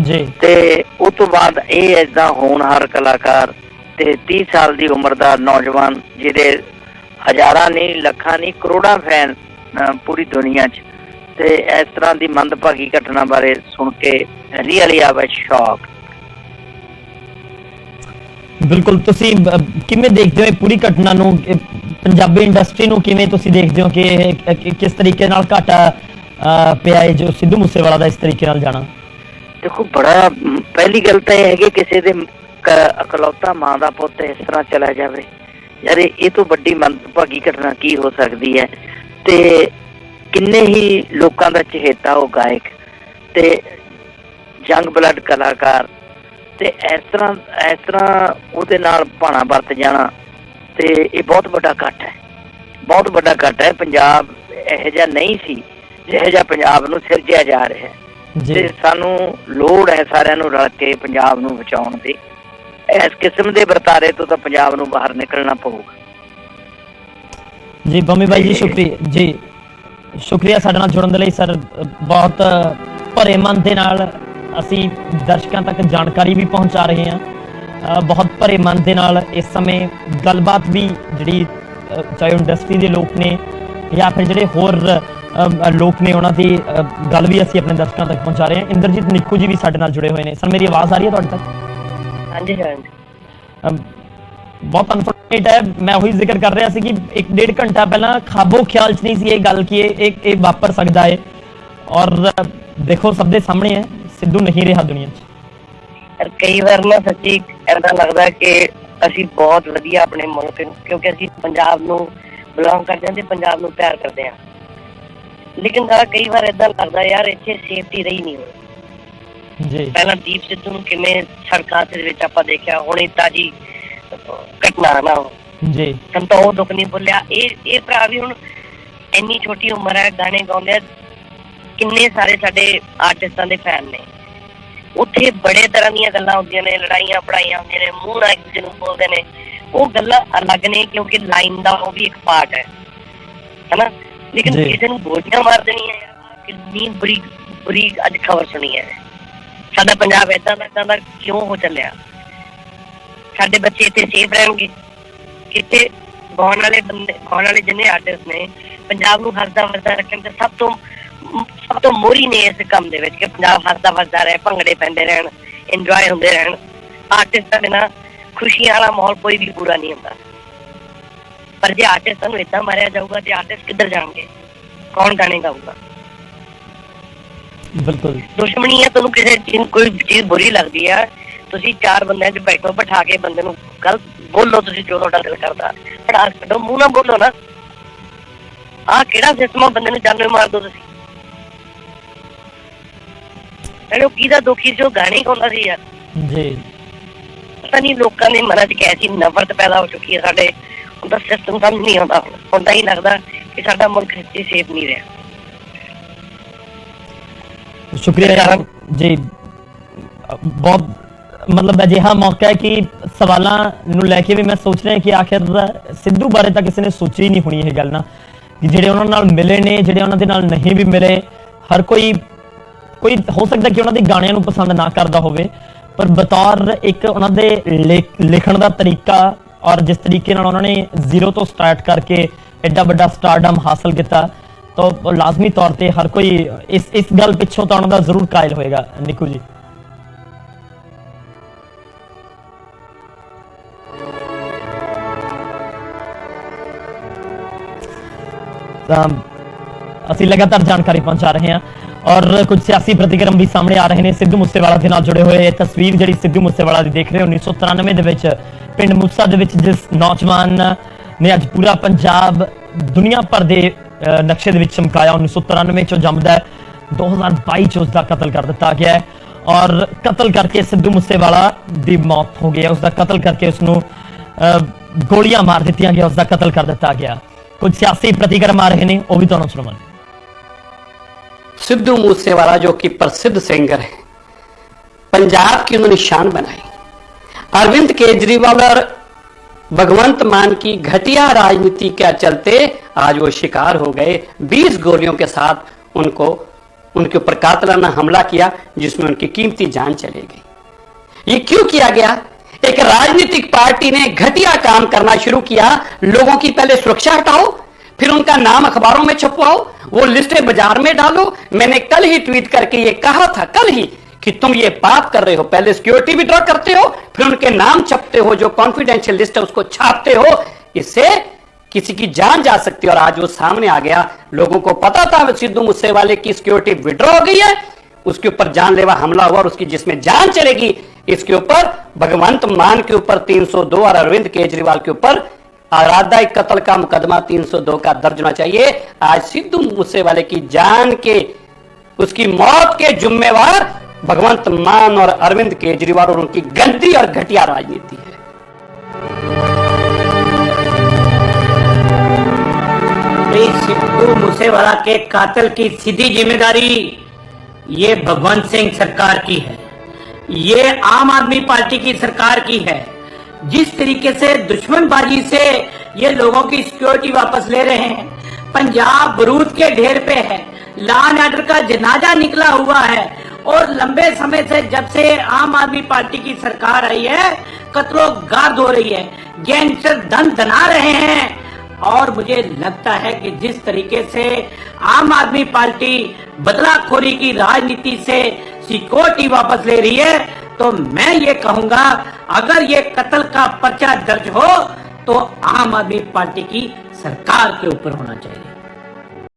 ਜੀ। ਤੇ ਉਸ ਤੋਂ ਬਾਅਦ ਇਹ ਏਦਾਂ ਹੋਣਹਾਰ ਕਲਾਕਾਰ ਤੇ 30 ਸਾਲ ਦੀ ਉਮਰ ਦਾ ਨੌਜਵਾਨ, ਜਿਹਦੇ ਹਜ਼ਾਰਾਂ ਨਹੀਂ, ਲੱਖਾਂ ਨਹੀਂ, ਕਰੋੜਾਂ ਫੈਨ ਪੂਰੀ ਦੁਨੀਆ 'ਚ, ਤੇ ਇਸ ਤਰ੍ਹਾਂ ਦੀ ਮੰਦਭਾਗੀ ਘਟਨਾ ਬਾਰੇ ਸੁਣ ਕੇ ਰੀਅਲੀ ਆ ਵਾਸ ਸ਼ੌਕ। ਬਿਲਕੁਲ। ਤੁਸੀਂ ਕਿਵੇਂ ਦੇਖਦੇ ਹੋ ਇਹ ਪੂਰੀ ਘਟਨਾ ਨੂੰ, ਪੰਜਾਬੀ ਇੰਡਸਟਰੀ ਨੂੰ ਕਿਵੇਂ ਤੁਸੀਂ ਦੇਖਦੇ ਹੋ ਕਿ ਕਿਸ ਤਰੀਕੇ ਨਾਲ ਘਾਟਾ ਪਿਆ ਹੈ ਜੋ ਸਿੱਧੂ ਮੂਸੇਵਾਲਾ ਦਾ ਇਸ ਤਰੀਕੇ ਨਾਲ ਜਾਣਾ? ਦੇਖੋ, ਬੜਾ ਪਹਿਲੀ ਗੱਲ ਤਾਂ ਇਹ ਹੈ ਕਿ ਕਿਸੇ ਦੇ ਇਕਲੌਤਾ ਮਾਂ ਦਾ ਪੁੱਤ ਇਸ ਤਰ੍ਹਾਂ ਚਲਾ ਜਾਵੇ, ਯਾਰ ਇਹ ਤੋਂ ਵੱਡੀ ਮੰਦਭਾਗੀ ਘਟਨਾ ਕੀ ਹੋ ਸਕਦੀ ਹੈ। ਤੇ ਕਿੰਨੇ ਹੀ ਲੋਕਾਂ ਦਾ ਚਹੇਤਾ ਉਹ ਗਾਇਕ ਤੇ ਜੰਗ ਬਲੱਡ ਕਲਾਕਾਰ, ਤੇ ਇਸ ਤਰ੍ਹਾਂ ਉਹਦੇ ਨਾਲ ਭਾਣਾ ਵਰਤ ਜਾਣਾ, ਤੇ ਇਹ ਬਹੁਤ ਵੱਡਾ ਕੱਟ ਹੈ, ਬਹੁਤ ਵੱਡਾ ਕੱਟ ਹੈ। ਪੰਜਾਬ ਇਹੋ ਜਿਹਾ ਨਹੀਂ ਸੀ ਜਿਹੋ ਜਿਹਾ ਪੰਜਾਬ ਨੂੰ ਸਿਰਜਿਆ ਜਾ ਰਿਹਾ ਹੈ, ਤੇ ਸਾਨੂੰ ਲੋੜ ਹੈ ਸਾਰਿਆਂ ਨੂੰ ਰਲ ਕੇ ਪੰਜਾਬ ਨੂੰ ਬਚਾਉਣ ਦੀ। ਇਸ ਕਿਸਮ ਦੇ ਵਰਤਾਰੇ ਤੋਂ ਤਾਂ ਪੰਜਾਬ ਨੂੰ ਬਾਹਰ ਨਿਕਲਣਾ ਪਊਗਾ। ਜੀ ਪੰਮੀ ਬਾਈ ਜੀ, ਸ਼ੁਕਰੀਆ ਜੀ, ਸ਼ੁਕਰੀਆ ਸਾਡੇ ਨਾਲ ਜੁੜਨ ਦੇ ਲਈ ਸਰ। ਬਹੁਤ ਭਰੇ ਮਨ ਦੇ ਨਾਲ ਅਸੀਂ ਦਰਸ਼ਕਾਂ ਤੱਕ ਜਾਣਕਾਰੀ ਵੀ ਪਹੁੰਚਾ ਰਹੇ ਹਾਂ, ਬਹੁਤ ਭਰੇ ਮਨ ਦੇ ਨਾਲ ਇਸ ਸਮੇਂ ਗੱਲਬਾਤ ਵੀ, ਜਿਹੜੀ ਚਾਹੇ ਇੰਡਸਟਰੀ ਦੇ ਲੋਕ ਨੇ ਜਾਂ ਫਿਰ ਜਿਹੜੇ ਹੋਰ ਲੋਕ ਨੇ, ਉਹਨਾਂ ਦੀ ਗੱਲ ਵੀ ਅਸੀਂ ਆਪਣੇ ਦਰਸ਼ਕਾਂ ਤੱਕ ਪਹੁੰਚਾ ਰਹੇ ਹਾਂ। ਇੰਦਰਜੀਤ ਨਿੱਕੂ ਜੀ ਵੀ ਸਾਡੇ ਨਾਲ ਜੁੜੇ ਹੋਏ ਨੇ। ਸਰ, ਮੇਰੀ ਆਵਾਜ਼ ਆ ਰਹੀ ਹੈ ਤੁਹਾਡੇ ਤੱਕ? ਹਾਂਜੀ ਹਾਂਜੀ। ਬਹੁਤ ਅਨਫੋਰਚੂਨੇਟ ਹੈ, ਮੈਂ ਉਹੀ ਜ਼ਿਕਰ ਕਰ ਰਿਹਾ ਸੀ ਕਿ 1-1.5 ਘੰਟਾ ਪਹਿਲਾਂ ਖਾਬੋ ਖਿਆਲ 'ਚ ਨਹੀਂ ਸੀ ਇਹ ਗੱਲ ਕਿ ਇਹ ਵਾਪਰ ਸਕਦਾ ਹੈ, ਔਰ ਦੇਖੋ ਸਭ ਦੇ ਸਾਹਮਣੇ ਹੈ, ਸਿੱਧੂ ਨਹੀਂ ਰਿਹਾ ਦੁਨੀਆ 'ਚ। ਕਈ ਵਾਰ ਨਾ ਸੱਚੀ ਏਦਾਂ ਲੱਗਦਾ ਕਿ ਅਸੀਂ ਬਹੁਤ ਵਧੀਆ ਆਪਣੇ ਮੁਲਕ ਨੂੰ, ਕਿਉਂਕਿ ਅਸੀਂ ਪੰਜਾਬ ਨੂੰ ਬਿਲੋਂਗ ਕਰਦੇ ਹਾਂ ਤੇ ਪੰਜਾਬ ਨੂੰ ਪਿਆਰ ਕਰਦੇ ਹਾਂ, ਲੇਕਿਨ ਕਈ ਵਾਰ ਏਦਾਂ ਲੱਗਦਾ ਯਾਰ ਇੱਥੇ ਸੇਫਟੀ ਰਹੀ ਨਹੀਂ ਹੋਈ। ਜੀ, ਪਹਿਲਾਂ ਦੀਪ ਸਿੱਧੂ ਨੂੰ ਕਿਵੇਂ ਸੜਕਾਂ ਦੇ ਵਿੱਚ ਆਪਾਂ ਦੇਖਿਆ, ਹੁਣ ਇਹ ਤਾਜੀ ਘਟਨਾ ਨਾ ਜੀ, ਸਾਨੂੰ ਤਾਂ ਉਹ ਦੁੱਖ ਨਹੀਂ ਭੁੱਲਿਆ। ਇਹ ਭਰਾ ਵੀ ਹੁਣ ਇੰਨੀ ਛੋਟੀ ਉਮਰ ਹੈ, ਗਾਣੇ ਗਾਉਂਦੇ, ਕਿੰਨੇ ਸਾਰੇ ਸਾਡੇ ਆਰਟਿਸਟਾਂ ਦੇ ਫੈਨ ਨੇ। ਉੱਥੇ ਬੜੇ ਤਰ੍ਹਾਂ ਦੀਆਂ ਗੱਲਾਂ ਹੁੰਦੀਆਂ ਨੇ, ਲੜਾਈਆਂ ਪੜਾਈਆਂ ਹੁੰਦੀਆਂ ਨੇ, ਮੂੰਹ ਨਾਲ ਇੱਕ ਦੂਜੇ ਨੂੰ ਬੋਲਦੇ ਨੇ, ਉਹ ਗੱਲਾਂ ਅਲੱਗ ਨੇ ਕਿਉਂਕਿ ਲਾਈਨ ਦਾ ਉਹ ਵੀ ਇੱਕ ਪਾਰਟ ਹੈ ਨਾ। ਲੇਕਿਨ ਕਿਸੇ ਨੂੰ ਗੋਲੀਆਂ ਮਾਰ ਦੇਣੀਆਂ, ਕਿੰਨੀ ਬਰੀਕ ਅੱਜ ਖਬਰ ਸੁਣੀ ਹੈ। ਸਾਡਾ ਪੰਜਾਬ ਏਦਾਂ ਦਾ ਕਿਉਂ ਹੋ ਚੱਲਿਆ? ਸਾਡੇ ਬੱਚੇ ਇੱਥੇ ਸੇਫ ਰਹਿਣਗੇ? कितने गाने वाले जिन्हें आर्टिस्ट ने पंजाब नूं हसदा वसदा रखण ते सब तो मोहरी ने इस काम दे विच कि पंजाब हसदा वसदा रहे, भंगड़े पैंदे रहन, इंजॉय हुंदे रहन। आर्टिस्ट दे बिना खुशियां वाला माहौल कोई भी पूरा नहीं हुंदा। पर जे आर्टिस्टां नूं इदां मारिया जाऊगा ते आर्टिस्ट किधर जाएंगे, कौन गाने गाऊगा? बिल्कुल दुश्मनी है, तुहानूं किसी चीज कोई चीज बुरी लगदी है, तुसीं चार बंदिਆਂ 'ਚ बैठो, बिठा के बंदे नूं गल बोलो, तुसीं जो तुहाडा दिल करदा पढ़ा छड्डो, मूंह ना बोलो ना। आ किहड़ा सिस्टम बंदे नूं जानो मार दो तुसीं। अरे किहदा दुखी जो गाने गाउंदा सी यार जी। पता नहीं लोकां दे मनां 'ਚ कैसी नफरत पैदा हो चुकी है साडे, उनका सिस्टम समझ नहीं आउंदा। हुण तां ही लगदा कि साडा मुल्क सेफ नहीं रहा। शुक्रिया जी। बहुत मतलब अजिहा मौका है कि सवालों ਨੂੰ ਲੈ ਕੇ भी मैं सोच रहा कि आखिर सिद्धू बारे ਤਾਂ ਕਿਸੇ ਨੇ ਸੋਚੀ ਹੀ ਨਹੀਂ ਹੋਣੀ ਇਹ ਗੱਲ ਨਾ, ਕਿ ਜਿਹੜੇ ਉਹਨਾਂ ਨਾਲ ਮਿਲੇ ਨੇ, ਜਿਹੜੇ ਉਹਨਾਂ ਦੇ ਨਾਲ ਨਹੀਂ ਵੀ ਮਿਲੇ, ਹਰ ਕੋਈ ਹੋ ਸਕਦਾ ਕਿ ਉਹਨਾਂ ਦੇ ਗਾਣਿਆਂ ਨੂੰ ਪਸੰਦ ਨਾ ਕਰਦਾ ਹੋਵੇ, ਪਰ ਬਤੌਰ ਇੱਕ ਉਹਨਾਂ ਦੇ ਲਿਖਣ ਦਾ ਤਰੀਕਾ ਔਰ ਜਿਸ ਤਰੀਕੇ ਨਾਲ ਉਹਨਾਂ ਨੇ ਜ਼ੀਰੋ ਤੋਂ ਸਟਾਰਟ ਕਰਕੇ ਐਡਾ ਵੱਡਾ ਸਟਾਰਡਮ ਹਾਸਲ ਕੀਤਾ, तो लाजमी तौर पर हर कोई इस गल पिछों तो उन्होंने जरूर कायल होएगा। निकू जी असी लगातार जानकारी पहुंचा रहे हैं और कुछ सियासी प्रतिक्रम भी सामने आ रहे हैं। सिद्धू मूसेवाला के नाल जुड़े हुए तस्वीर जी सिद्धू मूसेवाला की देख रहे हो। 1993 ਦੇ ਵਿੱਚ ਪਿੰਡ मूसा ਦੇ ਵਿੱਚ जिस नौजवान ने अज पूरा पंजाब दुनिया भर के नक्शे ਦੇ ਵਿੱਚ ਚਮਕਾਇਆ। 1993 ਚੋਂ ਜੰਮਦਾ ਹੈ, 2022 ਚ उसका कतल कर दिता गया है और कतल करके सिद्धू मूसेवाला की मौत हो गई है। उसका कतल करके उसनों गोलियां मार दी गया, उसका कतल कर दिता गया। कुछ सियासी प्रतिक्रम आ रहे हैं, वो भी तुहानूं सुणावांगे। सिद्धू मूसेवाला जो कि प्रसिद्ध सिंगर है, पंजाब की उन्होंने शान बनाई। अरविंद केजरीवाल और भगवंत मान की घटिया राजनीति के चलते आज वो शिकार हो गए। 20 गोलियों के साथ उनके ऊपर कातिलाना हमला किया, जिसमें उनकी कीमती जान चली गई। ये क्यों किया गया? एक राजनीतिक पार्टी ने घटिया काम करना शुरू किया। लोगों की पहले सुरक्षा हटाओ, फिर उनका नाम अखबारों में छपवाओ, वो लिस्टें बाजार में डालो। मैंने कल ही ट्वीट करके ये कहा था, कल ही, कि तुम ये पाप कर रहे हो। पहले सिक्योरिटी विड्रॉ करते हो, फिर उनके नाम छपते हो, जो कॉन्फिडेंशियल लिस्ट है उसको छापते हो, इससे किसी की जान जा सकती है। और आज वो सामने आ गया। लोगों को पता था सिद्धू मूसेवाले की सिक्योरिटी विड्रॉ हो गई है, उसके ऊपर जानलेवा हमला हुआ और उसकी जिसमें जान चलेगी, इसके ऊपर भगवंत मान के ऊपर 302 और अरविंद केजरीवाल के ऊपर आराध्या कत्ल का मुकदमा 302 का दर्ज होना चाहिए। आज सिद्धू मूसेवाले की जान के, उसकी मौत के जिम्मेवार भगवंत मान और अरविंद केजरीवाल और उनकी गंदी और घटिया राजनीति है। सिद्धू मूसेवाला के कातिल की सीधी जिम्मेदारी ये भगवंत सिंह सरकार की है, ये आम आदमी पार्टी की सरकार की है। जिस तरीके से दुश्मनबाजी से ये लोगों की सिक्योरिटी वापस ले रहे हैं, पंजाब बरूद के ढेर पे है, लॉ एंड ऑर्डर का जनाजा निकला हुआ है और लंबे समय से जब से आम आदमी पार्टी की सरकार आई है, कत्लो गार्द हो रही है, गैंगस्टर धन धना रहे हैं। और मुझे लगता है कि जिस तरीके से आम आदमी पार्टी बदलाखोरी की राजनीति से सिक्योरिटी वापस ले रही है, तो मैं ये कहूंगा अगर ये कत्ल का पर्चा दर्ज हो तो आम आदमी पार्टी की सरकार के ऊपर होना चाहिए।